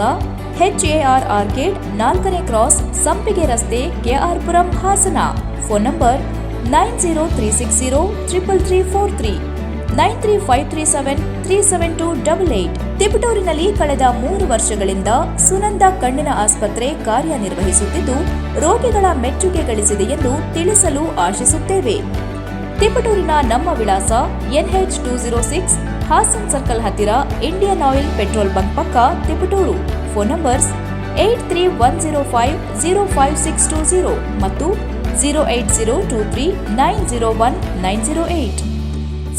HAR ಆರ್ಕೇಡ್ 4ನೇ ಕ್ರಾಸ್, ಸಂಪಿಗೆ ರಸ್ತೆ, ಕೆಆರ್ಪುರಂ, ಹಾಸನ. Phone number 9036033343, 9353737288. ತಿಪಟೂರಿನಲ್ಲಿ ಕಳೆದ 3 ವರ್ಷಗಳಿಂದ ಸುನಂದ ಕಣ್ಣಿನ ಆಸ್ಪತ್ರೆ ಕಾರ್ಯನಿರ್ವಹಿಸುತ್ತಿದ್ದು ರೋಗಿಗಳ ಮೆಚ್ಚುಗೆ ಗಳಿಸಿದೆ ಎಂದು ತಿಳಿಸಲು ಆಶಿಸುತ್ತೇವೆ. ತಿಪಟೂರಿನ ನಮ್ಮ ವಿಳಾಸ NH 206, ಹಾಸನ್ ಸರ್ಕಲ್ ಹತ್ತಿರ, ಇಂಡಿಯನ್ ಆಯಿಲ್ ಪೆಟ್ರೋಲ್ ಬಂಕ್ ಪಕ್ಕ, ತಿಪಟೂರು. ಫೋನ್ ನಂಬರ್ಸ್ 8310505620 ಮತ್ತು 08023901908.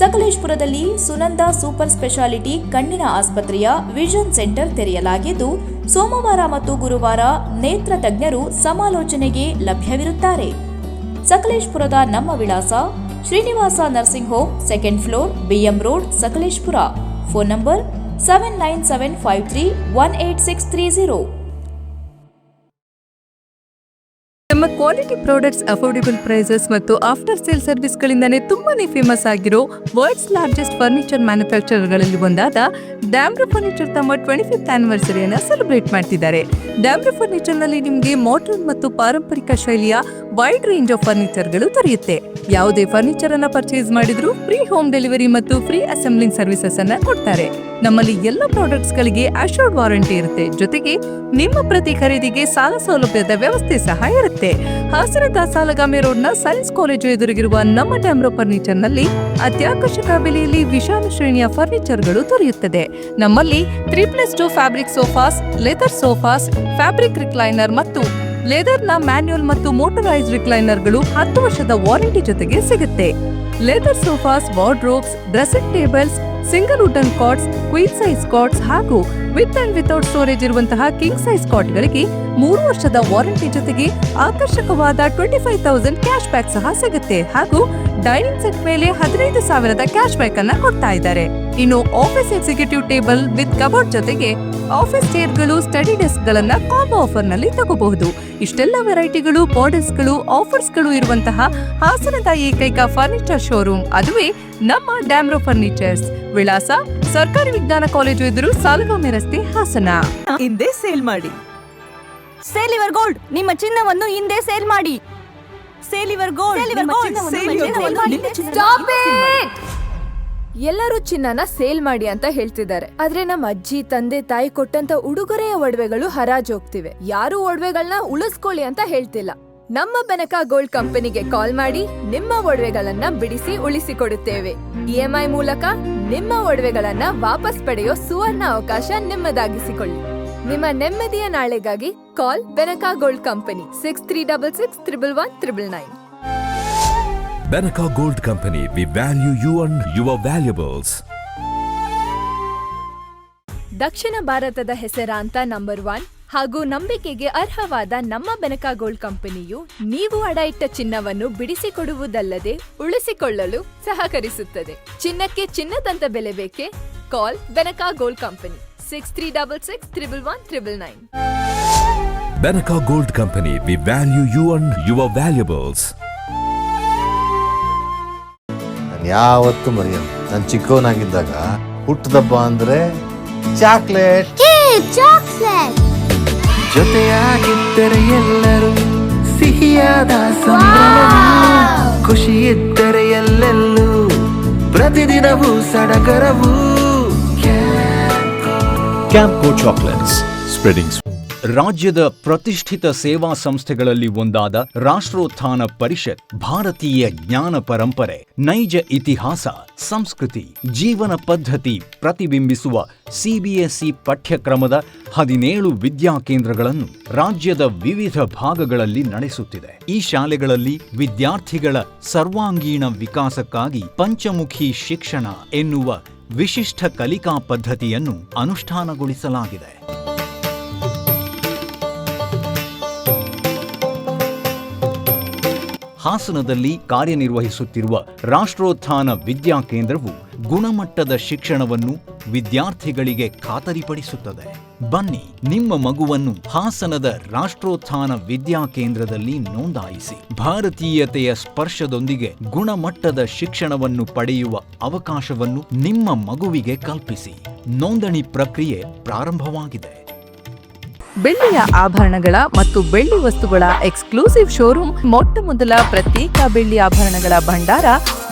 ಸಕಲೇಶಪುರದಲ್ಲಿ ಸುನಂದ ಸೂಪರ್ ಸ್ಪೆಷಾಲಿಟಿ ಕಣ್ಣಿನ ಆಸ್ಪತ್ರೆಯ ವಿಷನ್ ಸೆಂಟರ್ ತೆರೆಯಲಾಗಿದ್ದು, ಸೋಮವಾರ ಮತ್ತು ಗುರುವಾರ ನೇತ್ರ ತಜ್ಞರು ಸಮಾಲೋಚನೆಗೆ ಲಭ್ಯವಿರುತ್ತಾರೆ. ಸಕಲೇಶಪುರದ ನಮ್ಮ ವಿಳಾಸ Srinivasa nursing home, 2nd floor, BM road, Sakleshpur. Phone number 7975318630.
ನಮ್ಮ ಕ್ವಾಲಿಟಿ ಪ್ರಾಡಕ್ಟ್ಸ್, ಅಫೋರ್ಡೆಬಲ್ ಪ್ರೈಸಸ್ ಮತ್ತು ಆಫ್ಟರ್ ಸೇಲ್ ಸರ್ವಿಸ್ಗಳಿಂದಾನೇ ತುಂಬಾನೇ ಫೇಮಸ್ ಆಗಿರೋ ವರ್ಲ್ಡ್ಸ್ ಲಾರ್ಜೆಸ್ಟ್ ಫರ್ನಿಚರ್ ಮ್ಯಾನುಫ್ಯಾಕ್ಚರರ್ಗಳಲ್ಲಿ ಒಂದಾದ ಡ್ಯಾಮ್ರೋ ಫರ್ನಿಚರ್ ತಮ್ಮ 25th ಆನಿವರ್ಸರಿಯನ್ನು ಸೆಲೆಬ್ರೇಟ್ ಮಾಡ್ತಿದ್ದಾರೆ. ಡ್ಯಾಮ್ರೋ ಫರ್ನಿಚರ್ನಲ್ಲಿ ನಿಮಗೆ ಮಾಡರ್ನ್ ಮತ್ತು ಪಾರಂಪರಿಕ ಶೈಲಿಯ ವೈಡ್ ರೇಂಜ್ ಆಫ್ ಫರ್ನಿಚರ್ಗಳು ದೊರೆಯುತ್ತೆ. ಯಾವುದೇ ಫರ್ನಿಚರ್ ಅನ್ನ ಪರ್ಚೇಸ್ ಮಾಡಿದ್ರು ಫ್ರೀ ಹೋಮ್ ಡೆಲಿವರಿ ಮತ್ತು ಫ್ರೀ ಅಸೆಂಬ್ಲಿಂಗ್ ಸರ್ವಿಸಸ್ ಅನ್ನ ಕೊಡ್ತಾರೆ. ನಮ್ಮಲ್ಲಿ ಎಲ್ಲ ಪ್ರಾಡಕ್ಟ್ಸ್ ಗಳಿಗೆ ಅಶ್ಯೂರ್ಡ್ ವಾರಂಟಿ ಇರುತ್ತೆ. ಜೊತೆಗೆ ನಿಮ್ಮ ಪ್ರತಿ ಖರೀದಿಗೆ ಸಾಲ ಸೌಲಭ್ಯದ ವ್ಯವಸ್ಥೆ ಸಹ ಇರುತ್ತೆ. ಹಾಸನದ ಸಾಲಗಾಮಿ ರೋಡ್ನ ಸೈನ್ಸ್ ಕಾಲೇಜು ಎದುರಿಗಿರುವ ನಮ್ಮ ಡ್ಯಾಮ್ರೋ ಫರ್ನಿಚರ್ ನಲ್ಲಿ ಅತ್ಯಾಕರ್ಷಕ ಬೆಲೆಯಲ್ಲಿ ವಿಶಾಲ ಶ್ರೇಣಿಯ ಫರ್ನಿಚರ್ಗಳು ದೊರೆಯುತ್ತದೆ. ನಮ್ಮಲ್ಲಿ 3+2 fabric sofas, leather sofas, fabric recliner ಮತ್ತು ಲೆದರ್ನ ಮ್ಯಾನ್ಯುಯಲ್ ಮತ್ತು ಮೋಟರೈಸ್ಡ್ ರಿಕ್ಲೈನರ್ಗಳು 10 ವರ್ಷದ ವಾರಂಟಿ ಜೊತೆಗೆ ಸಿಗುತ್ತೆ. Leather sofas, wardrobes, dressing tables, single wooden quartz, queen size quartz ಹಾಗೂ ವಿತ್ ಅಂಡ್ ವಿತೌಟ್ ಸ್ಟೋರೇಜ್ ಇರುವಂತಹ ಕಿಂಗ್ ಸೈಜ್ ಕಾಟ್ಗಳಿಗೆ 3 ವರ್ಷದ ವಾರಂಟಿ ಜೊತೆಗೆ ಆಕರ್ಷಕವಾದ 25,000 ಕ್ಯಾಶ್ ಬ್ಯಾಕ್ ಸಹ ಸಿಗುತ್ತೆ. ಹಾಗೂ ಡೈನಿಂಗ್ ಸೆಟ್ ಮೇಲೆ 15,000 ಕ್ಯಾಶ್ ಬ್ಯಾಕ್ ಅನ್ನ ಕೊಡ್ತಾ ಇದ್ದಾರೆ. ಇನ್ನು office executive table with cupboard ಜೊತೆಗೆ ಆಫೀಸ್ ಚೇರ್ಗಳು, ಸ್ಟಡಿ ಡೆಸ್ಕ್ ಗಳನ್ನ ಕಾಂಬೋ ಆಫರ್ ನಲ್ಲಿ ತಗೋಬಹುದು. ಇಷ್ಟೆಲ್ಲ ವೆರೈಟಿಗಳು, ಮಾಡೆಲ್ಸ್ಗಳು, ಆಫರ್ಸ್ಗಳು ಇರುವಂತಹ ಹಾಸನದ ಏಕೈಕ ಫರ್ನಿಚರ್ ಶೋರೂಮ್ ಅದುವೇ ನಮ್ಮ ಡ್ಯಾಮ್ರೋ ಫರ್ನಿಚರ್ಸ್. ವಿಳಾಸ ಸರ್ಕಾರಿ ವಿಜ್ಞಾನ ಕಾಲೇಜು ಎದುರು, ಸಾಲಗಾಮಿ ರಸ್ತೆ, ಹಾಸನ.
ಹಿಂದೆ ಸೇಲ್ ಮಾಡಿ. ಸೇಲ್ ಯುವರ್ ಗೋಲ್ಡ್, ನಿಮ್ಮ ಚಿನ್ನವನ್ನು ಹಿಂದೆ ಸೇಲ್ ಮಾಡಿ. Sale your gold,
stop it! ಎಲ್ಲರೂ ಚಿನ್ನನ ಸೇಲ್ ಮಾಡಿ ಅಂತ ಹೇಳ್ತಿದ್ದಾರೆ. ಆದ್ರೆ ನಮ್ಮ ಅಜ್ಜಿ, ತಂದೆ, ತಾಯಿ ಕೊಟ್ಟಂತ ಉಡುಗೊರೆಯ ಒಡವೆಗಳು ಹರಾಜ್ ಹೋಗ್ತಿವೆ. ಯಾರು ಒಡವೆಗಳನ್ನ ಉಳಿಸ್ಕೊಳ್ಳಿ ಅಂತ ಹೇಳ್ತಿಲ್ಲ. ನಮ್ಮ ಬೆನಕ ಗೋಲ್ಡ್ ಕಂಪನಿಗೆ ಕಾಲ್ ಮಾಡಿ ನಿಮ್ಮ ಒಡವೆಗಳನ್ನ ಬಿಡಿಸಿ ಉಳಿಸಿಕೊಡುತ್ತೇವೆ. EMI ಮೂಲಕ ನಿಮ್ಮ ಒಡವೆಗಳನ್ನ ವಾಪಸ್ ಪಡೆಯೋ ಸುವರ್ಣ ಅವಕಾಶ ನಿಮ್ಮದಾಗಿಸಿಕೊಳ್ಳಿ. ನಿಮ್ಮ ನೆಮ್ಮದಿಯ ನಾಳೆಗಾಗಿ ಕಾಲ್ Benaka gold company 6366 111 999.
Benaka Gold Company, we value you and your valuables.
ದಕ್ಷಿಣ ಭಾರತದ ಹೆಸರಾಂತ ನಂಬರ್ 1 ಹಾಗೂ ನಂಬಿಕೆಗೆ ಅರ್ಹವಾದ ನಮ್ಮ ಬೆನಕ ಗೋಲ್ಡ್ ಕಂಪನಿಯು ನೀವು ಅಡ ಇಟ್ಟ ಚಿನ್ನವನ್ನು ಬಿಡಿಸಿಕೊಡುವುದಲ್ಲದೆ ಉಳಿಸಿಕೊಳ್ಳಲು ಸಹಕರಿಸುತ್ತದೆ. ಚಿನ್ನಕ್ಕೆ ಚಿನ್ನದಂತ ಬೆಲೆ ಬೇಕೆ? ಕಾಲ್ Benaka gold company 6366 111 999.
Benaka Gold Company, we value you and your valuables.
ಯಾವತ್ತು ಮರೆಯಲ್ಲ, ನಾನು ಚಿಕ್ಕವನಾಗಿದ್ದಾಗ ಹುಟ್ಟದಬ್ಬ ಅಂದ್ರೆ ಚಾಕ್ಲೇಟ್.
ಜೊತೆಯಾಗಿದ್ದರೆ ಎಲ್ಲರೂ ಸಿಹಿಯಾದ ಸಂಭ್ರಮವು, ಖುಷಿ ಇದ್ದರೆ ಎಲ್ಲೆಲ್ಲೂ ಪ್ರತಿದಿನವೂ ಸಡಗರವು.
Campco chocolates, spreading. ರಾಜ್ಯದ ಪ್ರತಿಷ್ಠಿತ ಸೇವಾ ಸಂಸ್ಥೆಗಳಲ್ಲಿ ಒಂದಾದ ರಾಷ್ಟ್ರೋತ್ಥಾನ ಪರಿಷತ್ ಭಾರತೀಯ ಜ್ಞಾನ ಪರಂಪರೆ, ನೈಜ ಇತಿಹಾಸ, ಸಂಸ್ಕೃತಿ, ಜೀವನ ಪದ್ಧತಿ ಪ್ರತಿಬಿಂಬಿಸುವ CBSE ಪಠ್ಯಕ್ರಮದ 17 ವಿದ್ಯಾಕೇಂದ್ರಗಳನ್ನು ರಾಜ್ಯದ ವಿವಿಧ ಭಾಗಗಳಲ್ಲಿ ನಡೆಸುತ್ತಿದೆ. ಈ ಶಾಲೆಗಳಲ್ಲಿ ವಿದ್ಯಾರ್ಥಿಗಳ ಸರ್ವಾಂಗೀಣ ವಿಕಾಸಕ್ಕಾಗಿ ಪಂಚಮುಖಿ ಶಿಕ್ಷಣ ಎನ್ನುವ ವಿಶಿಷ್ಟ ಕಲಿಕಾ ಪದ್ಧತಿಯನ್ನು ಅನುಷ್ಠಾನಗೊಳಿಸಲಾಗಿದೆ. ಹಾಸನದಲ್ಲಿ ಕಾರ್ಯನಿರ್ವಹಿಸುತ್ತಿರುವ ರಾಷ್ಟ್ರೋತ್ಥಾನ ವಿದ್ಯಾಕೇಂದ್ರವು ಗುಣಮಟ್ಟದ ಶಿಕ್ಷಣವನ್ನು ವಿದ್ಯಾರ್ಥಿಗಳಿಗೆ ಖಾತರಿಪಡಿಸುತ್ತದೆ. ಬನ್ನಿ, ನಿಮ್ಮ ಮಗುವನ್ನು ಹಾಸನದ ರಾಷ್ಟ್ರೋತ್ಥಾನ ವಿದ್ಯಾಕೇಂದ್ರದಲ್ಲಿ ನೋಂದಾಯಿಸಿ ಭಾರತೀಯತೆಯ ಸ್ಪರ್ಶದೊಂದಿಗೆ ಗುಣಮಟ್ಟದ ಶಿಕ್ಷಣವನ್ನು ಪಡೆಯುವ ಅವಕಾಶವನ್ನು ನಿಮ್ಮ ಮಗುವಿಗೆ ಕಲ್ಪಿಸಿ. ನೋಂದಣಿ ಪ್ರಕ್ರಿಯೆ ಪ್ರಾರಂಭವಾಗಿದೆ.
ಬೆಳ್ಳಿಯ ಆಭರಣಗಳ ಮತ್ತು ಬೆಳ್ಳಿ ವಸ್ತುಗಳ ಎಕ್ಸ್ಕ್ಲೂಸಿವ್ ಶೋರೂಮ್, ಮೊಟ್ಟ ಮೊದಲ ಪ್ರತ್ಯೇಕ ಬೆಳ್ಳಿ ಆಭರಣಗಳ ಭಂಡಾರ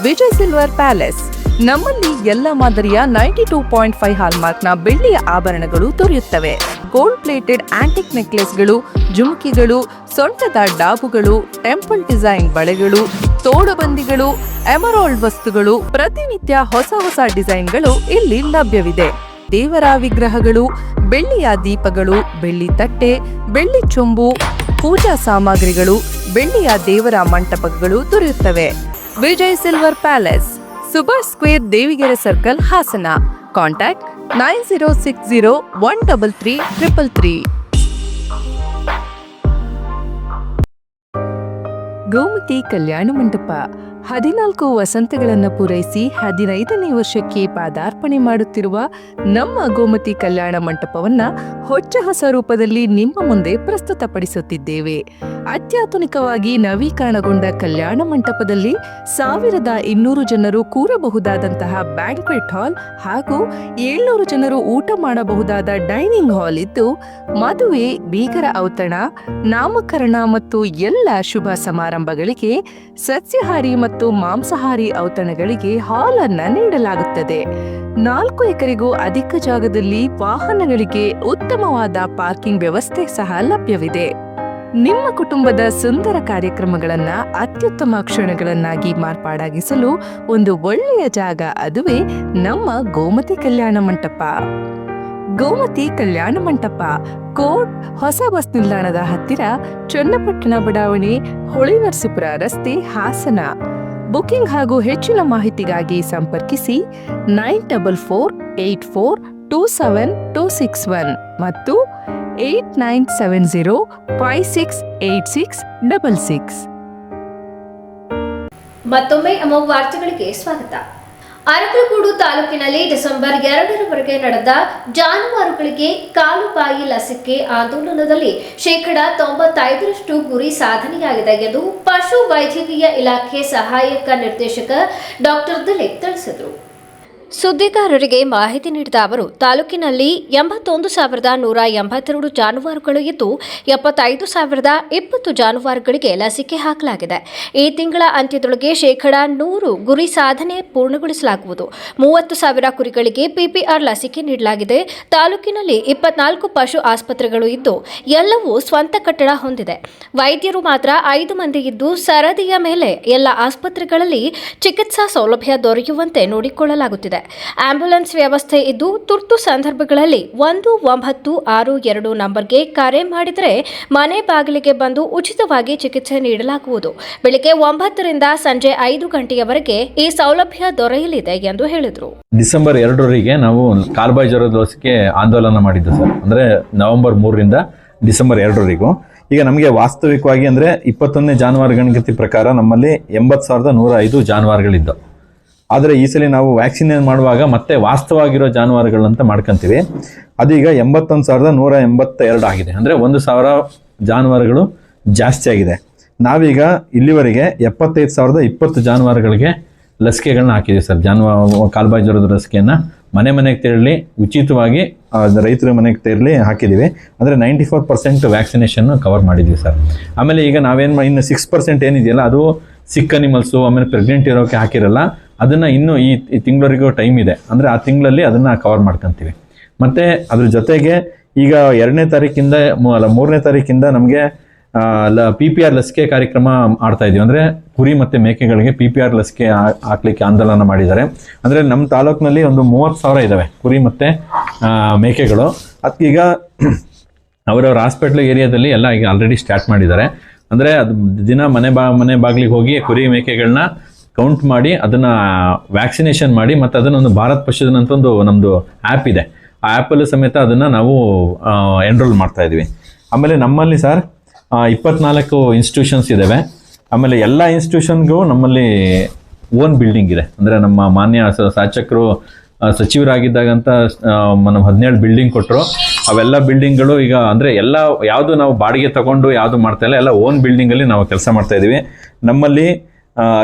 ವಿಜಯ್ ಸಿಲ್ವರ್ ಪ್ಯಾಲೇಸ್. ನಮ್ಮಲ್ಲಿ ಎಲ್ಲ ಮಾದರಿಯ 92.5 ಹಾಲ್ಮಾರ್ಕ್ನ ಬೆಳ್ಳಿಯ ಆಭರಣಗಳು ದೊರೆಯುತ್ತವೆ. ಗೋಲ್ಡ್ ಪ್ಲೇಟೆಡ್ ಆಂಟಿಕ್ ನೆಕ್ಲೆಸ್ಗಳು, ಜುಮುಕಿಗಳು, ಸೊಂಟದ ಡಾಬುಗಳು, ಟೆಂಪಲ್ ಡಿಸೈನ್ ಬಳೆಗಳು, ತೋಡುಬಂದಿಗಳು, ಎಮರಾಲ್ಡ್ ವಸ್ತುಗಳು, ಪ್ರತಿನಿತ್ಯ ಹೊಸ ಹೊಸ ಡಿಸೈನ್ಗಳು ಇಲ್ಲಿ ಲಭ್ಯವಿದೆ. ದೇವರ ವಿಗ್ರಹಗಳು, ಬೆಳ್ಳಿಯ ದೀಪಗಳು, ಬೆಳ್ಳಿ ತಟ್ಟೆ, ಬೆಳ್ಳಿ ಚೊಂಬು, ಪೂಜಾ ಸಾಮಗ್ರಿಗಳು, ಬೆಳ್ಳಿಯ ದೇವರ ಮಂಟಪಗಳು ದೊರೆಯುತ್ತವೆ. Vijay silver palace, Subhash square, Devigere circle, Hassan. Contact 9060133333. Gomathi ಕಲ್ಯಾಣ ಮಂಟಪ 14 ವಸಂತಗಳನ್ನು ಪೂರೈಸಿ 15ನೇ ವರ್ಷಕ್ಕೆ ಪಾದಾರ್ಪಣೆ ಮಾಡುತ್ತಿರುವ ನಮ್ಮ ಗೋಮತಿ ಕಲ್ಯಾಣ ಮಂಟಪವನ್ನ ಹೊಚ್ಚ ಹೊಸ ರೂಪದಲ್ಲಿ ನಿಮ್ಮ ಮುಂದೆ ಪ್ರಸ್ತುತಪಡಿಸುತ್ತಿದ್ದೇವೆ. ಅತ್ಯಾಧುನಿಕವಾಗಿ ನವೀಕರಣಗೊಂಡ ಕಲ್ಯಾಣ ಮಂಟಪದಲ್ಲಿ 1200 ಜನರು ಕೂರಬಹುದಾದಂತಹ ಬ್ಯಾಂಕ್ವೆಟ್ ಹಾಲ್ ಹಾಗೂ 700 ಜನರು ಊಟ ಮಾಡಬಹುದಾದ ಡೈನಿಂಗ್ ಹಾಲ್ ಇದ್ದು, ಮದುವೆ, ಬೀಗರ ಔತಣ, ನಾಮಕರಣ ಮತ್ತು ಎಲ್ಲ ಶುಭ ಸಮಾರಂಭಗಳಿಗೆ ಸಸ್ಯಾಹಾರಿ ಮತ್ತು ಮಾಂಸಾಹಾರಿ ಔತಣಗಳಿಗೆ ಹಾಲ್ ಅನ್ನ ನೀಡಲಾಗುತ್ತದೆ. 4 ಎಕರೆಗೂ ಅಧಿಕ ಜಾಗದಲ್ಲಿ ವಾಹನಗಳಿಗೆ ಉತ್ತಮವಾದ ಪಾರ್ಕಿಂಗ್ ವ್ಯವಸ್ಥೆ ಸಹ ಲಭ್ಯವಿದೆ. ನಿಮ್ಮ ಕುಟುಂಬದ ಸುಂದರ ಕಾರ್ಯಕ್ರಮಗಳನ್ನ ಅತ್ಯುತ್ತಮ ಕ್ಷಣಗಳನ್ನಾಗಿ ಮಾರ್ಪಾಡಾಗಿಸಲು ಒಂದು ಒಳ್ಳೆಯ ಜಾಗ, ಅದುವೇ ನಮ್ಮ ಗೋಮತಿ ಕಲ್ಯಾಣ ಮಂಟಪ. ಗೋಮತಿ ಕಲ್ಯಾಣ ಮಂಟಪ, ಕೋಟ್, ಹೊಸ ಬಸ್ ನಿಲ್ದಾಣದ ಹತ್ತಿರ, ಚನ್ನಪಟ್ಟಣ ಬಡಾವಣೆ, ಹೊಳೆನರಸೀಪುರ ರಸ್ತೆ, ಹಾಸನ. ಬುಕಿಂಗ್ ಹಾಗೂ ಹೆಚ್ಚಿನ ಮಾಹಿತಿಗಾಗಿ ಸಂಪರ್ಕಿಸಿ 9484827261 ಮತ್ತು 8970568666.
ಮತ್ತೊಮ್ಮೆ ಅಮೋಘ ವಾರ್ತೆಗಳಿಗೆ ಸ್ವಾಗತ. ಅರಕಲಗೂಡು ತಾಲೂಕಿನಲ್ಲಿ ಡಿಸೆಂಬರ್ 2ರವರೆಗೆ ನಡೆದ ಜಾನುವಾರುಗಳಿಗೆ ಕಾಲುಬಾಯಿ ಲಸಿಕೆ ಆಂದೋಲನದಲ್ಲಿ 95% ಗುರಿ ಸಾಧನೆಯಾಗಿದೆ ಎಂದು ಪಶು ವೈದ್ಯಕೀಯ ಇಲಾಖೆ ಸಹಾಯಕ ನಿರ್ದೇಶಕ ಡಾಕ್ಟರ್ ದಿಲೀಪ್ ತಿಳಿಸಿದರು.
ಸುದ್ದಿಗಾರರಿಗೆ ಮಾಹಿತಿ ನೀಡಿದ ಅವರು, ತಾಲೂಕಿನಲ್ಲಿ 81,182 ಜಾನುವಾರುಗಳು ಇದ್ದು 75,020 ಜಾನುವಾರುಗಳಿಗೆ ಲಸಿಕೆ ಹಾಕಲಾಗಿದೆ. ಈ ತಿಂಗಳ ಅಂತ್ಯದೊಳಗೆ 100% ಗುರಿ ಸಾಧನೆ ಪೂರ್ಣಗೊಳಿಸಲಾಗುವುದು. 30,000 ಕುರಿಗಳಿಗೆ ಪಿಪಿಆರ್ ಲಸಿಕೆ ನೀಡಲಾಗಿದೆ. ತಾಲೂಕಿನಲ್ಲಿ 24 ಪಶು ಆಸ್ಪತ್ರೆಗಳು ಇದ್ದು ಎಲ್ಲವೂ ಸ್ವಂತ ಕಟ್ಟಡ ಹೊಂದಿದೆ. ವೈದ್ಯರು ಮಾತ್ರ 5 ಮಂದಿ ಇದ್ದು ಸರದಿಯ ಮೇಲೆ ಎಲ್ಲ ಆಸ್ಪತ್ರೆಗಳಲ್ಲಿ ಚಿಕಿತ್ಸಾ ಸೌಲಭ್ಯ ದೊರೆಯುವಂತೆ ನೋಡಿಕೊಳ್ಳಲಾಗುತ್ತಿದೆ. ಆಂಬ್ಯುಲೆನ್ಸ್ ವ್ಯವಸ್ಥೆ ಇದ್ದು ತುರ್ತು ಸಂದರ್ಭಗಳಲ್ಲಿ 1962 ನಂಬರ್ಗೆ ಕರೆ ಮಾಡಿದರೆ ಮನೆ ಬಾಗಿಲಿಗೆ ಬಂದು ಉಚಿತವಾಗಿ ಚಿಕಿತ್ಸೆ ನೀಡಲಾಗುವುದು. ಬೆಳಗ್ಗೆ 9 ರಿಂದ ಸಂಜೆ 5 ಗಂಟೆಯವರೆಗೆ ಈ ಸೌಲಭ್ಯ ದೊರೆಯಲಿದೆ ಎಂದು ಹೇಳಿದರು.
ಡಿಸೆಂಬರ್ 2 ನಾವು ಕಾಲುಬಾಯಿ ಜ್ವರದ ಲಸಿಕೆ ಆಂದೋಲನ ಮಾಡಿದ್ದು ಸರ್. ಅಂದರೆ ನವೆಂಬರ್ 3 ರಿಂದ ಡಿಸೆಂಬರ್ 2 ಈಗ ನಮಗೆ ವಾಸ್ತವಿಕವಾಗಿ ಅಂದರೆ 21ನೇ ಜಾನುವಾರು ಗಣತಿ ಪ್ರಕಾರ ನಮ್ಮಲ್ಲಿ 80,105 ಜಾನುವಾರುಗಳಿದ್ದವು. ಆದರೆ ಈ ಸಲ ನಾವು ವ್ಯಾಕ್ಸಿನೇಷನ್ ಮಾಡುವಾಗ ಮತ್ತೆ ವಾಸ್ತವವಾಗಿರೋ ಜಾನುವಾರುಗಳಂತ ಮಾಡ್ಕೊಂತೀವಿ. ಅದೀಗ 81,182 ಆಗಿದೆ. ಅಂದರೆ 1,000 ಜಾನುವಾರುಗಳು ಜಾಸ್ತಿ ಆಗಿದೆ. ನಾವೀಗ ಇಲ್ಲಿವರೆಗೆ 75,020 ಜಾನುವಾರುಗಳಿಗೆ ಲಸಿಕೆಗಳನ್ನ ಹಾಕಿದ್ದೀವಿ ಸರ್. ಕಾಲುಬಾಯಿ ಜ್ವರದ ಲಸಿಕೆಯನ್ನು ಮನೆಗೆ ತೆರಳಿ ಉಚಿತವಾಗಿ ರೈತರ ಮನೆಗೆ ತೆರಳಿ ಹಾಕಿದ್ದೀವಿ. ಅಂದರೆ 94% ವ್ಯಾಕ್ಸಿನೇಷನ್ ಕವರ್ ಮಾಡಿದ್ದೀವಿ ಸರ್. ಆಮೇಲೆ ಈಗ ನಾವೇನು ಇನ್ನು 6% ಏನಿದೆಯಲ್ಲ ಅದು ಸಿಕ್ ಅನಿಮಲ್ಸು, ಆಮೇಲೆ ಪ್ರೆಗ್ನೆಂಟ್ ಇರೋಕ್ಕೆ ಹಾಕಿರಲ್ಲ. ಅದನ್ನು ಇನ್ನೂ ಈ ತಿಂಗಳವರೆಗೂ ಟೈಮ್ ಇದೆ. ಅಂದರೆ ಆ ತಿಂಗಳಲ್ಲಿ ಅದನ್ನು ಕವರ್ ಮಾಡ್ಕೊತೀವಿ. ಮತ್ತು ಅದ್ರ ಜೊತೆಗೆ ಈಗ 2ನೇ ತಾರೀಕಿಂದ 3ನೇ ತಾರೀಕಿಂದ ನಮಗೆ PPR ಲಸಿಕೆ ಕಾರ್ಯಕ್ರಮ ಆಡ್ತಾ ಇದೀವಿ. ಅಂದರೆ ಕುರಿ ಮತ್ತು ಮೇಕೆಗಳಿಗೆ PPR ಲಸಿಕೆ ಹಾಕ್ಲಿಕ್ಕೆ ಆಂದೋಲನ ಮಾಡಿದ್ದಾರೆ. ಅಂದರೆ ನಮ್ಮ ತಾಲೂಕಿನಲ್ಲಿ ಒಂದು 30,000 ಇದ್ದಾವೆ ಕುರಿ ಮತ್ತು ಮೇಕೆಗಳು. ಅದಕ್ಕೀಗ ಅವರವ್ರ ಹಾಸ್ಪಿಟ್ಲ್ ಏರಿಯಾದಲ್ಲಿ ಎಲ್ಲ ಈಗ ಆಲ್ರೆಡಿ ಸ್ಟಾರ್ಟ್ ಮಾಡಿದ್ದಾರೆ. ಅಂದರೆ ಅದು ದಿನ ಮನೆ ಬಾಗಿಲಿಗೆ ಹೋಗಿ ಕುರಿ ಮೇಕೆಗಳನ್ನ ಕೌಂಟ್ ಮಾಡಿ ಅದನ್ನು ವ್ಯಾಕ್ಸಿನೇಷನ್ ಮಾಡಿ ಮತ್ತು ಅದನ್ನೊಂದು ಭಾರತ್ ಪಶುಧನ್ ಅಂತ ಒಂದು ನಮ್ಮದು ಆ್ಯಪ್ ಇದೆ. ಆ ಆ್ಯಪಲ್ಲೂ ಸಮೇತ ಅದನ್ನು ನಾವು ಎನ್ರೋಲ್ ಮಾಡ್ತಾ ಇದ್ವಿ. ಆಮೇಲೆ ನಮ್ಮಲ್ಲಿ ಸರ್ 24 ಇನ್ಸ್ಟಿಟ್ಯೂಷನ್ಸ್ ಇದ್ದಾವೆ. ಆಮೇಲೆ ಎಲ್ಲ ಇನ್ಸ್ಟಿಟ್ಯೂಷನ್ಗೂ ನಮ್ಮಲ್ಲಿ ಓನ್ ಬಿಲ್ಡಿಂಗ್ ಇದೆ. ಅಂದರೆ ನಮ್ಮ ಮಾನ್ಯ ಶಾಸಕರು ಸಚಿವರಾಗಿದ್ದಾಗಂತ ನಮ್ಮ 17 ಬಿಲ್ಡಿಂಗ್ ಕೊಟ್ಟರು. ಅವೆಲ್ಲ ಬಿಲ್ಡಿಂಗ್ಗಳು ಈಗ ಅಂದರೆ ಎಲ್ಲ ಯಾವುದು ನಾವು ಬಾಡಿಗೆ ತಗೊಂಡು ಯಾವುದು ಮಾಡ್ತಾ ಇಲ್ಲ, ಎಲ್ಲ ಓನ್ ಬಿಲ್ಡಿಂಗಲ್ಲಿ ನಾವು ಕೆಲಸ ಮಾಡ್ತಾ ಇದ್ದೀವಿ. ನಮ್ಮಲ್ಲಿ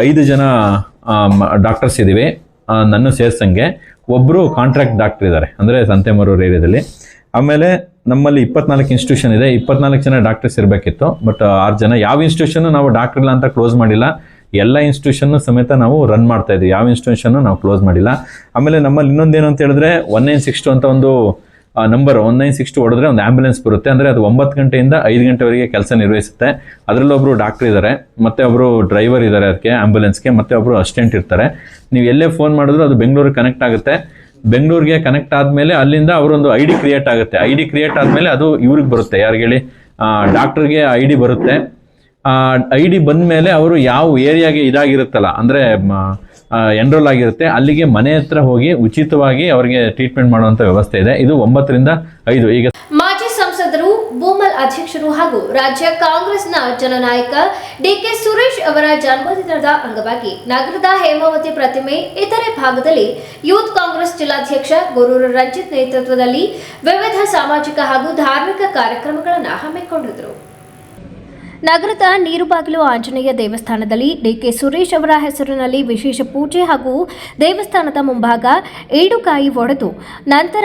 5 ಜನ ಡಾಕ್ಟರ್ಸ್ ಇದ್ದೀವಿ, ನನ್ನ ಸೇರ್ಸಂಗೆ. ಒಬ್ಬರು ಕಾಂಟ್ರಾಕ್ಟ್ ಡಾಕ್ಟರ್ ಇದ್ದಾರೆ, ಅಂದರೆ ಸಂತೆಮರೂರು ಏರಿಯಾದಲ್ಲಿ. ಆಮೇಲೆ ನಮ್ಮಲ್ಲಿ 24 ಇನ್ಸ್ಟಿಟ್ಯೂಷನ್ ಇದೆ. 24 ಜನ ಡಾಕ್ಟರ್ಸ್ ಇರಬೇಕಿತ್ತು, ಬಟ್ 6 ಜನ. ಯಾವ ಇನ್ಸ್ಟಿಟ್ಯೂಷನ್ ನಾವು ಡಾಕ್ಟರ್ ಇಲ್ಲ ಅಂತ ಕ್ಲೋಸ್ ಮಾಡಿಲ್ಲ, ಎಲ್ಲ ಇನ್ಸ್ಟಿಟ್ಯೂಷನ್ ಸಮೇತ ನಾವು ರನ್ ಮಾಡ್ತಾ ಇದ್ದೀವಿ. ಯಾವ ಇನ್ಸ್ಟಿಟ್ಯೂಷನ್ ನಾವು ಕ್ಲೋಸ್ ಮಾಡಿಲ್ಲ. ಆಮೇಲೆ ನಮ್ಮಲ್ಲಿ ಇನ್ನೊಂದೇನು ಅಂತ ಹೇಳಿದ್ರೆ 1962 ಅಂತ ಒಂದು ನಂಬರ್ 1962 ಹೊಡೆದ್ರೆ ಒಂದು ಆಂಬ್ಯುಲೆನ್ಸ್ ಬರುತ್ತೆ. ಅಂದರೆ ಅದು 9 ಗಂಟೆಯಿಂದ 5 ಗಂಟೆವರೆಗೆ ಕೆಲಸ ನಿರ್ವಹಿಸುತ್ತೆ. ಅದರಲ್ಲಿ ಒಬ್ಬರು ಡಾಕ್ಟರ್ ಇದ್ದಾರೆ, ಮತ್ತು ಒಬ್ಬರು ಡ್ರೈವರ್ ಇದ್ದಾರೆ ಅದಕ್ಕೆ ಆಂಬ್ಯುಲೆನ್ಸ್ಗೆ, ಮತ್ತು ಒಬ್ಬರು ಅಸಿಸ್ಟೆಂಟ್ ಇರ್ತಾರೆ. ನೀವು ಎಲ್ಲೇ ಫೋನ್ ಮಾಡಿದ್ರು ಅದು ಬೆಂಗಳೂರಿಗೆ ಕನೆಕ್ಟ್ ಆಗುತ್ತೆ. ಬೆಂಗಳೂರಿಗೆ ಕನೆಕ್ಟ್ ಆದಮೇಲೆ ಅಲ್ಲಿಂದ ಅವರೊಂದು ಐ ಡಿ ಕ್ರಿಯೇಟ್ ಆಗುತ್ತೆ. ಐ ಡಿ ಕ್ರಿಯೇಟ್ ಆದಮೇಲೆ ಅದು ಇವ್ರಿಗೆ ಬರುತ್ತೆ, ಯಾರಿಗೆ ಹೇಳಿ ಡಾಕ್ಟರ್ಗೆ ಐ ಡಿ ಬರುತ್ತೆ. ಐ ಡಿ ಬಂದ ಮೇಲೆ ಅವರು ಯಾವ ಏರಿಯಾಗೆ ಇದಾಗಿರುತ್ತಲ್ಲ, ಅಂದರೆ ಎನ್ರೋಲ್ ಆಗಿರುತ್ತೆ, ಅಲ್ಲಿಗೆ ಮನೆ ಹತ್ರ ಹೋಗಿ ಉಚಿತವಾಗಿ ಅವರಿಗೆ ಟ್ರೀಟ್ಮೆಂಟ್ ಮಾಡುವಂಥ ವ್ಯವಸ್ಥೆ ಇದೆ. ಇದು 9 ರಿಂದ 5. ಈಗ
ಮಾಜಿ ಸಂಸದರು, ಬೂಮಲ್ ಅಧ್ಯಕ್ಷರು ಹಾಗೂ ರಾಜ್ಯ ಕಾಂಗ್ರೆಸ್ನ ಜನನಾಯಕ ಡಿಕೆ ಸುರೇಶ್ ಅವರ ಜನ್ಮದಿನದ ಅಂಗವಾಗಿ ನಗರದ ಹೇಮಾವತಿ ಪ್ರತಿಮೆ ಇತರೆ ಭಾಗದಲ್ಲಿ ಯೂತ್ ಕಾಂಗ್ರೆಸ್ ಜಿಲ್ಲಾಧ್ಯಕ್ಷ ಗೊರೂರು ರಂಜಿತ್ ನೇತೃತ್ವದಲ್ಲಿ ವಿವಿಧ ಸಾಮಾಜಿಕ ಹಾಗೂ ಧಾರ್ಮಿಕ ಕಾರ್ಯಕ್ರಮಗಳನ್ನು ಹಮ್ಮಿಕೊಂಡಿದ್ದರು.
ನಗರದ ನೀರುಬಾಗಿಲು ಆಂಜನೇಯ ದೇವಸ್ಥಾನದಲ್ಲಿ ಡಿಕೆ ಸುರೇಶ್ ಅವರ ಹೆಸರಿನಲ್ಲಿ ವಿಶೇಷ ಪೂಜೆ ಹಾಗೂ ದೇವಸ್ಥಾನದ ಮುಂಭಾಗ ಏಡುಕಾಯಿ ಒಡೆದು ನಂತರ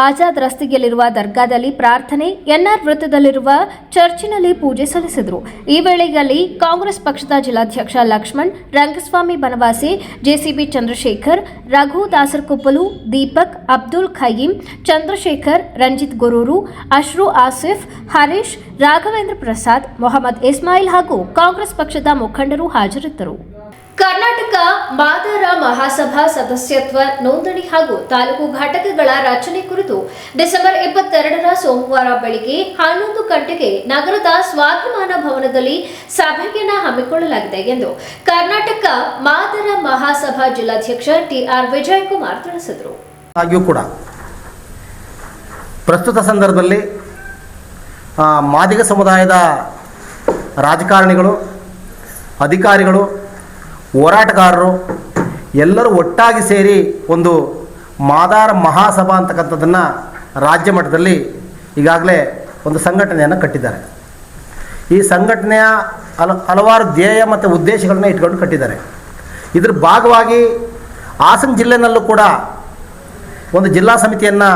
ಆಜಾದ್ ರಸ್ತೆಯಲ್ಲಿರುವ ದರ್ಗಾದಲ್ಲಿ ಪ್ರಾರ್ಥನೆ, ಎನ್ಆರ್ ವೃತ್ತದಲ್ಲಿರುವ ಚರ್ಚಿನಲ್ಲಿ ಪೂಜೆ ಸಲ್ಲಿಸಿದರು. ಈ ವೇಳೆಯಲ್ಲಿ ಕಾಂಗ್ರೆಸ್ ಪಕ್ಷದ ಜಿಲ್ಲಾಧ್ಯಕ್ಷ ಲಕ್ಷ್ಮಣ್, ರಂಗಸ್ವಾಮಿ ಬನವಾಸಿ, ಜೆಸಿಬಿ ಚಂದ್ರಶೇಖರ್, ರಘು ದಾಸರ್ಕೊಪ್ಪಲು, ದೀಪಕ್, ಅಬ್ದುಲ್ ಖಯೀಂ, ಚಂದ್ರಶೇಖರ್, ರಂಜಿತ್ ಗೊರೂರು, ಅಶ್ರು ಆಸಿಫ್, ಹರೀಶ್, ರಾಘವೇಂದ್ರ ಪ್ರಸಾದ್, ಮೊಹಮ್ಮದ್ ಇಸ್ಮಾಯಿಲ್ ಹಾಗೂ ಕಾಂಗ್ರೆಸ್ ಪಕ್ಷದ ಮುಖಂಡರು ಹಾಜರಿದ್ದರು.
ಕರ್ನಾಟಕ ಮಾದಾರ ಮಹಾಸಭಾ ಸದಸ್ಯತ್ವ ನೋಂದಣಿ ಹಾಗೂ ತಾಲೂಕು ಘಟಕಗಳ ರಚನೆ ಕುರಿತು ಡಿಸೆಂಬರ್ 22ರ ಸೋಮವಾರ ಬೆಳಿಗ್ಗೆ 11 ಗಂಟೆಗೆ ನಗರದ ಸ್ವಾಭಿಮಾನ ಭವನದಲ್ಲಿ ಸಭೆಯನ್ನು ಹಮ್ಮಿಕೊಳ್ಳಲಾಗಿದೆ ಎಂದು ಕರ್ನಾಟಕ ಮಾದಾರ ಮಹಾಸಭಾ ಜಿಲ್ಲಾಧ್ಯಕ್ಷ ಟಿಆರ್ ವಿಜಯಕುಮಾರ್ ತಿಳಿಸಿದರು.
ಪ್ರಸ್ತುತ ಸಂದರ್ಭದಲ್ಲಿ ಮಾದಿಗ ಸಮುದಾಯದ ರಾಜಕಾರಣಿಗಳು, ಅಧಿಕಾರಿಗಳು, ಹೋರಾಟಗಾರರು ಎಲ್ಲರೂ ಒಟ್ಟಾಗಿ ಸೇರಿ ಒಂದು ಮಾದಾರ ಮಹಾಸಭಾ ಅಂತಕ್ಕಂಥದ್ದನ್ನು ರಾಜ್ಯ ಮಟ್ಟದಲ್ಲಿ ಈಗಾಗಲೇ ಒಂದು ಸಂಘಟನೆಯನ್ನು ಕಟ್ಟಿದ್ದಾರೆ. ಈ ಸಂಘಟನೆಯ ಹಲವಾರು ಧ್ಯೇಯ ಮತ್ತು ಉದ್ದೇಶಗಳನ್ನ ಇಟ್ಕೊಂಡು ಕಟ್ಟಿದ್ದಾರೆ. ಇದರ ಭಾಗವಾಗಿ ಹಾಸನ ಜಿಲ್ಲೆನಲ್ಲೂ ಕೂಡ ಒಂದು ಜಿಲ್ಲಾ ಸಮಿತಿಯನ್ನು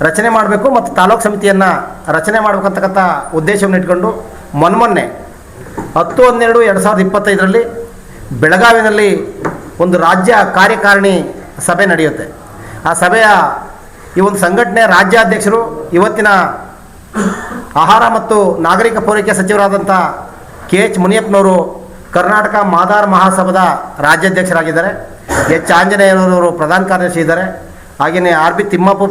ರಚನೆ ಮಾಡಬೇಕು ಮತ್ತು ತಾಲೂಕು ಸಮಿತಿಯನ್ನು ರಚನೆ ಮಾಡಬೇಕಂತಕ್ಕಂಥ ಉದ್ದೇಶವನ್ನು ಇಟ್ಕೊಂಡು ಮೊನ್ನೆ 10/12/2025ರಲ್ಲಿ ಬೆಳಗಾವಿನಲ್ಲಿ ಒಂದು ರಾಜ್ಯ ಕಾರ್ಯಕಾರಿಣಿ ಸಭೆ ನಡೆಯುತ್ತೆ. ಆ ಸಭೆಯ ಈ ಒಂದು ಸಂಘಟನೆಯ ರಾಜ್ಯಾಧ್ಯಕ್ಷರು ಇವತ್ತಿನ ಆಹಾರ ಮತ್ತು ನಾಗರಿಕ ಪೂರೈಕೆ ಸಚಿವರಾದಂಥ KH ಮುನಿಯಪ್ಪನವರು ಕರ್ನಾಟಕ ಮಾದಾರ ಮಹಾಸಭಾದ ರಾಜ್ಯಾಧ್ಯಕ್ಷರಾಗಿದ್ದಾರೆ. H ಆಂಜನೇಯನವರು ಪ್ರಧಾನ ಕಾರ್ಯದರ್ಶಿ ಇದ್ದಾರೆ. ಹಾಗೆಯೇ RB ತಿಮ್ಮಪ್ಪ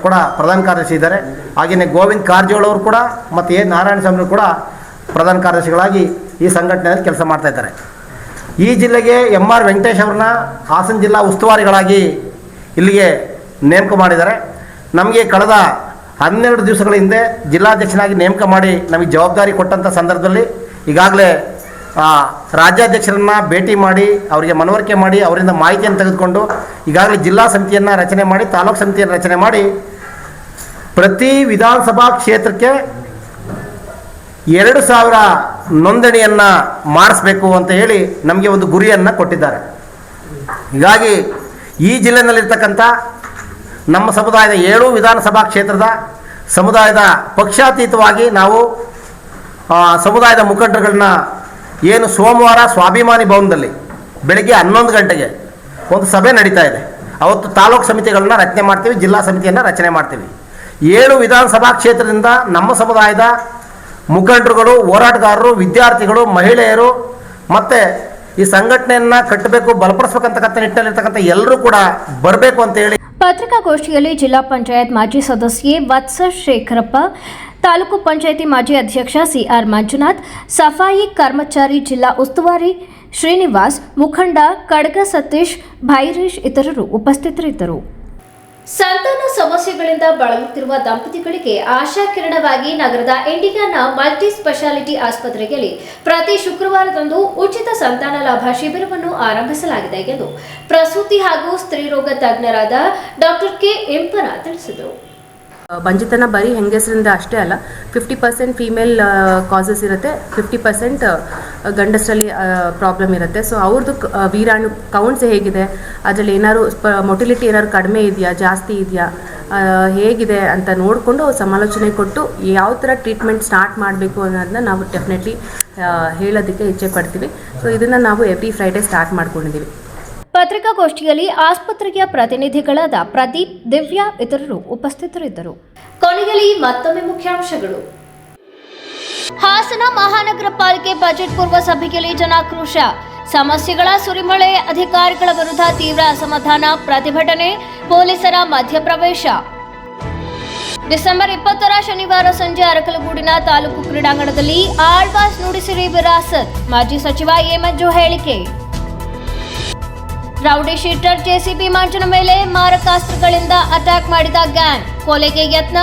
ಕೂಡ ಪ್ರಧಾನ ಕಾರ್ಯದರ್ಶಿ ಇದ್ದಾರೆ. ಹಾಗೆಯೇ ಗೋವಿಂದ್ ಕಾರಜೋಳ ಅವರು ಕೂಡ ಮತ್ತು A ನಾರಾಯಣ ಸ್ವಾಮಿ ಕೂಡ ಪ್ರಧಾನ ಕಾರ್ಯದರ್ಶಿಗಳಾಗಿ ಈ ಸಂಘಟನೆಯಲ್ಲಿ ಕೆಲಸ ಮಾಡ್ತಾ ಇದ್ದಾರೆ. ಈ ಜಿಲ್ಲೆಗೆ MR ವೆಂಕಟೇಶ್ ಅವ್ರನ್ನ ಹಾಸನ ಜಿಲ್ಲಾ ಉಸ್ತುವಾರಿಗಳಾಗಿ ಇಲ್ಲಿಗೆ ನೇಮಕ ಮಾಡಿದ್ದಾರೆ. ನಮಗೆ ಕಳೆದ 12 ದಿವಸಗಳ ಹಿಂದೆ ಜಿಲ್ಲಾಧ್ಯಕ್ಷನಾಗಿ ನೇಮಕ ಮಾಡಿ ನಮಗೆ ಜವಾಬ್ದಾರಿ ಕೊಟ್ಟಂಥ ಸಂದರ್ಭದಲ್ಲಿ ಈಗಾಗಲೇ ರಾಜ್ಯಾಧ್ಯಕ್ಷರನ್ನು ಭೇಟಿ ಮಾಡಿ ಅವರಿಗೆ ಮನವರಿಕೆ ಮಾಡಿ ಅವರಿಂದ ಮಾಹಿತಿಯನ್ನು ತೆಗೆದುಕೊಂಡು ಈಗಾಗಲೇ ಜಿಲ್ಲಾ ಸಮಿತಿಯನ್ನು ರಚನೆ ಮಾಡಿ ತಾಲೂಕು ಸಮಿತಿಯನ್ನು ರಚನೆ ಮಾಡಿ ಪ್ರತಿ ವಿಧಾನಸಭಾ ಕ್ಷೇತ್ರಕ್ಕೆ 2,000 ನೋಂದಣಿಯನ್ನು ಮಾಡಿಸ್ಬೇಕು ಅಂತ ಹೇಳಿ ನಮಗೆ ಒಂದು ಗುರಿಯನ್ನು ಕೊಟ್ಟಿದ್ದಾರೆ. ಹೀಗಾಗಿ ಈ ಜಿಲ್ಲೆಯಲ್ಲಿರ್ತಕ್ಕಂಥ ನಮ್ಮ ಸಮುದಾಯದ 7 ವಿಧಾನಸಭಾ ಕ್ಷೇತ್ರದ ಸಮುದಾಯದ ಪಕ್ಷಾತೀತವಾಗಿ ನಾವು ಸಮುದಾಯದ ಮುಖಂಡರುಗಳನ್ನ ಏನು ಸೋಮವಾರ ಸ್ವಾಭಿಮಾನಿ ಭವನದಲ್ಲಿ ಬೆಳಗ್ಗೆ 11 ಗಂಟೆಗೆ ಒಂದು ಸಭೆ ನಡೀತಾ ಇದೆ. ಅವತ್ತು ತಾಲೂಕು ಸಮಿತಿಗಳನ್ನ ರಚನೆ ಮಾಡ್ತೀವಿ, ಜಿಲ್ಲಾ ಸಮಿತಿಯನ್ನು ರಚನೆ ಮಾಡ್ತೀವಿ. 7 ವಿಧಾನಸಭಾ ಕ್ಷೇತ್ರದಿಂದ ನಮ್ಮ ಸಮುದಾಯದ ಮುಖಂಡರುಗಳು, ಹೋರಾಟಗಾರರು, ವಿದ್ಯಾರ್ಥಿಗಳು, ಮಹಿಳೆಯರು ಮತ್ತು ಈ ಸಂಘಟನೆಯನ್ನು ಕಟ್ಟಬೇಕು, ಬಲಪಡಿಸಬೇಕಂತಕ್ಕಂಥ ನಿಟ್ಟಿನಲ್ಲಿರ್ತಕ್ಕಂಥ ಎಲ್ಲರೂ ಕೂಡ ಬರಬೇಕು ಅಂತ ಹೇಳಿ
ಪತ್ರಿಕಾಗೋಷ್ಠಿಯಲ್ಲಿ ಜಿಲ್ಲಾ ಪಂಚಾಯತ್ ಮಾಜಿ ಸದಸ್ಯೆ ವತ್ಸ ಶೇಖರಪ್ಪ, ತಾಲೂಕು ಪಂಚಾಯಿತಿ ಮಾಜಿ ಅಧ್ಯಕ್ಷ CR ಮಂಜುನಾಥ್, ಸಫಾಯಿ ಕರ್ಮಚಾರಿ ಜಿಲ್ಲಾ ಉಸ್ತುವಾರಿ ಶ್ರೀನಿವಾಸ್, ಮುಖಂಡ ಕಡಗ ಸತೀಶ್, ಭೈರೇಶ್ ಇತರರು ಉಪಸ್ಥಿತರಿದ್ದರು.
ಸಂತಾನ ಸಮಸ್ಯೆಗಳಿಂದ ಬಳಲುತ್ತಿರುವ ದಂಪತಿಗಳಿಗೆ ಆಶಾಕಿರಣವಾಗಿ ನಗರದ ಇಂಡಿಯಾನ ಮಲ್ಟಿ ಸ್ಪೆಷಾಲಿಟಿ ಆಸ್ಪತ್ರೆಯಲ್ಲಿ ಪ್ರತಿ ಶುಕ್ರವಾರದಂದು ಉಚಿತ ಸಂತಾನ ಲಾಭ ಶಿಬಿರವನ್ನು ಆರಂಭಿಸಲಾಗಿದೆ ಎಂದು ಪ್ರಸೂತಿ ಹಾಗೂ ಸ್ತ್ರೀರೋಗ ತಜ್ಞರಾದ ಡಾಕ್ಟರ್ ಕೆ ಇಂಪನ ತಿಳಿಸಿದರು.
ಬಂಜಿತನ ಬರೀ ಹೆಂಗಸರಿಂದ ಅಷ್ಟೇ ಅಲ್ಲ, 50% ಫೀಮೇಲ್ ಕಾಸಸ್ ಇರುತ್ತೆ, 50% ಗಂಡಸರಲ್ಲಿ ಪ್ರಾಬ್ಲಮ್ ಇರುತ್ತೆ. ಸೊ ಅವ್ರದ್ದು ವೀರಾಣು ಕೌಂಟ್ಸ್ ಹೇಗಿದೆ, ಅದರಲ್ಲಿ ಏನಾದ್ರು ಮೊಟಿಲಿಟಿ ಏನಾದ್ರು ಕಡಿಮೆ ಇದೆಯಾ, ಜಾಸ್ತಿ ಇದೆಯಾ, ಹೇಗಿದೆ ಅಂತ ನೋಡಿಕೊಂಡು ಸಮಾಲೋಚನೆ ಕೊಟ್ಟು ಯಾವ ಥರ ಟ್ರೀಟ್ಮೆಂಟ್ ಸ್ಟಾರ್ಟ್ ಮಾಡಬೇಕು ಅನ್ನೋದನ್ನ ನಾವು ಡೆಫಿನೆಟ್ಲಿ ಹೇಳೋದಕ್ಕೆ ಇಚ್ಛೆ ಪಡ್ತೀವಿ. ಸೊ ಇದನ್ನು ನಾವು ಎವ್ರಿ ಫ್ರೈಡೇ ಸ್ಟಾರ್ಟ್ ಮಾಡ್ಕೊಂಡಿದ್ದೀವಿ.
ಪತ್ರಿಕಾಗೋಷ್ಠಿಯಲ್ಲಿ ಆಸ್ಪತ್ರೆಯ ಪ್ರತಿನಿಧಿಗಳಾದ ಪ್ರದೀಪ್, ದಿವ್ಯಾ ಇತರರು ಉಪಸ್ಥಿತರಿದ್ದರು.
ಕೊನೆಯಲ್ಲಿ ಮತ್ತೊಮ್ಮೆ ಮುಖ್ಯಾಂಶಗಳು.
ಹಾಸನ ಮಹಾನಗರ ಪಾಲಿಕೆ ಬಜೆಟ್ ಪೂರ್ವ ಸಭೆಯಲ್ಲಿ ಜನಾಕ್ರೋಶ. ಸಮಸ್ಯೆಗಳ ಸುರಿಮಳೆ, ಅಧಿಕಾರಿಗಳ ವಿರುದ್ಧ ತೀವ್ರ ಅಸಮಾಧಾನ, ಪ್ರತಿಭಟನೆ, ಪೊಲೀಸರ ಮಧ್ಯಪ್ರವೇಶ. ಡಿಸೆಂಬರ್ 20ರ ಶನಿವಾರ ಸಂಜೆ ಅರಕಲಗೂಡಿನ ತಾಲೂಕು ಕ್ರೀಡಾಂಗಣದಲ್ಲಿ ಆಳ್ವಾಸ್ ನುಡಿಸಿರಿ ವಿರಾಸತ್, ಮಾಜಿ ಸಚಿವ ಎ ಮಂಜು ಹೇಳಿಕೆ. ರೌಡಿ ಶೀಟರ್ ಜೆಸಿಬಿ ಮಂಜನ ಮೇಲೆ ಮಾರಕಾಸ್ತ್ರಗಳಿಂದ ಅಟ್ಯಾಕ್ ಮಾಡಿದ ಗ್ಯಾಂಗ್, ಕೊಲೆಗೆ ಯತ್ನ,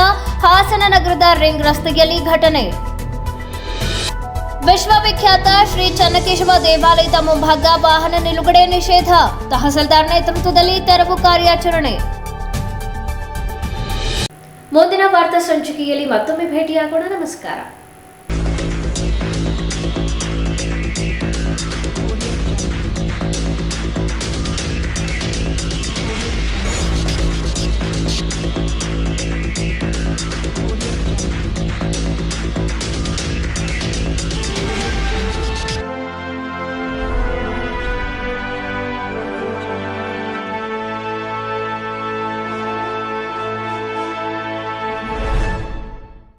ಹಾಸನ ನಗರದ ರಿಂಗ್ ರಸ್ತೆಯಲ್ಲಿ ಘಟನೆ. ವಿಶ್ವವಿಖ್ಯಾತ ಶ್ರೀ ಚನ್ನಕೇಶವ ದೇವಾಲಯದ ಮುಂಭಾಗ ವಾಹನ ನಿಲುಗಡೆ ನಿಷೇಧ, ತಹಸೀಲ್ದಾರ್ ನೇತೃತ್ವದಲ್ಲಿ ತೆರವು ಕಾರ್ಯಾಚರಣೆ.
ಮುಂದಿನ ವಾರ್ತಾ ಸಂಚಿಕೆಯಲ್ಲಿ ಮತ್ತೊಮ್ಮೆ ಭೇಟಿಯಾಗೋಣ. ನಮಸ್ಕಾರ.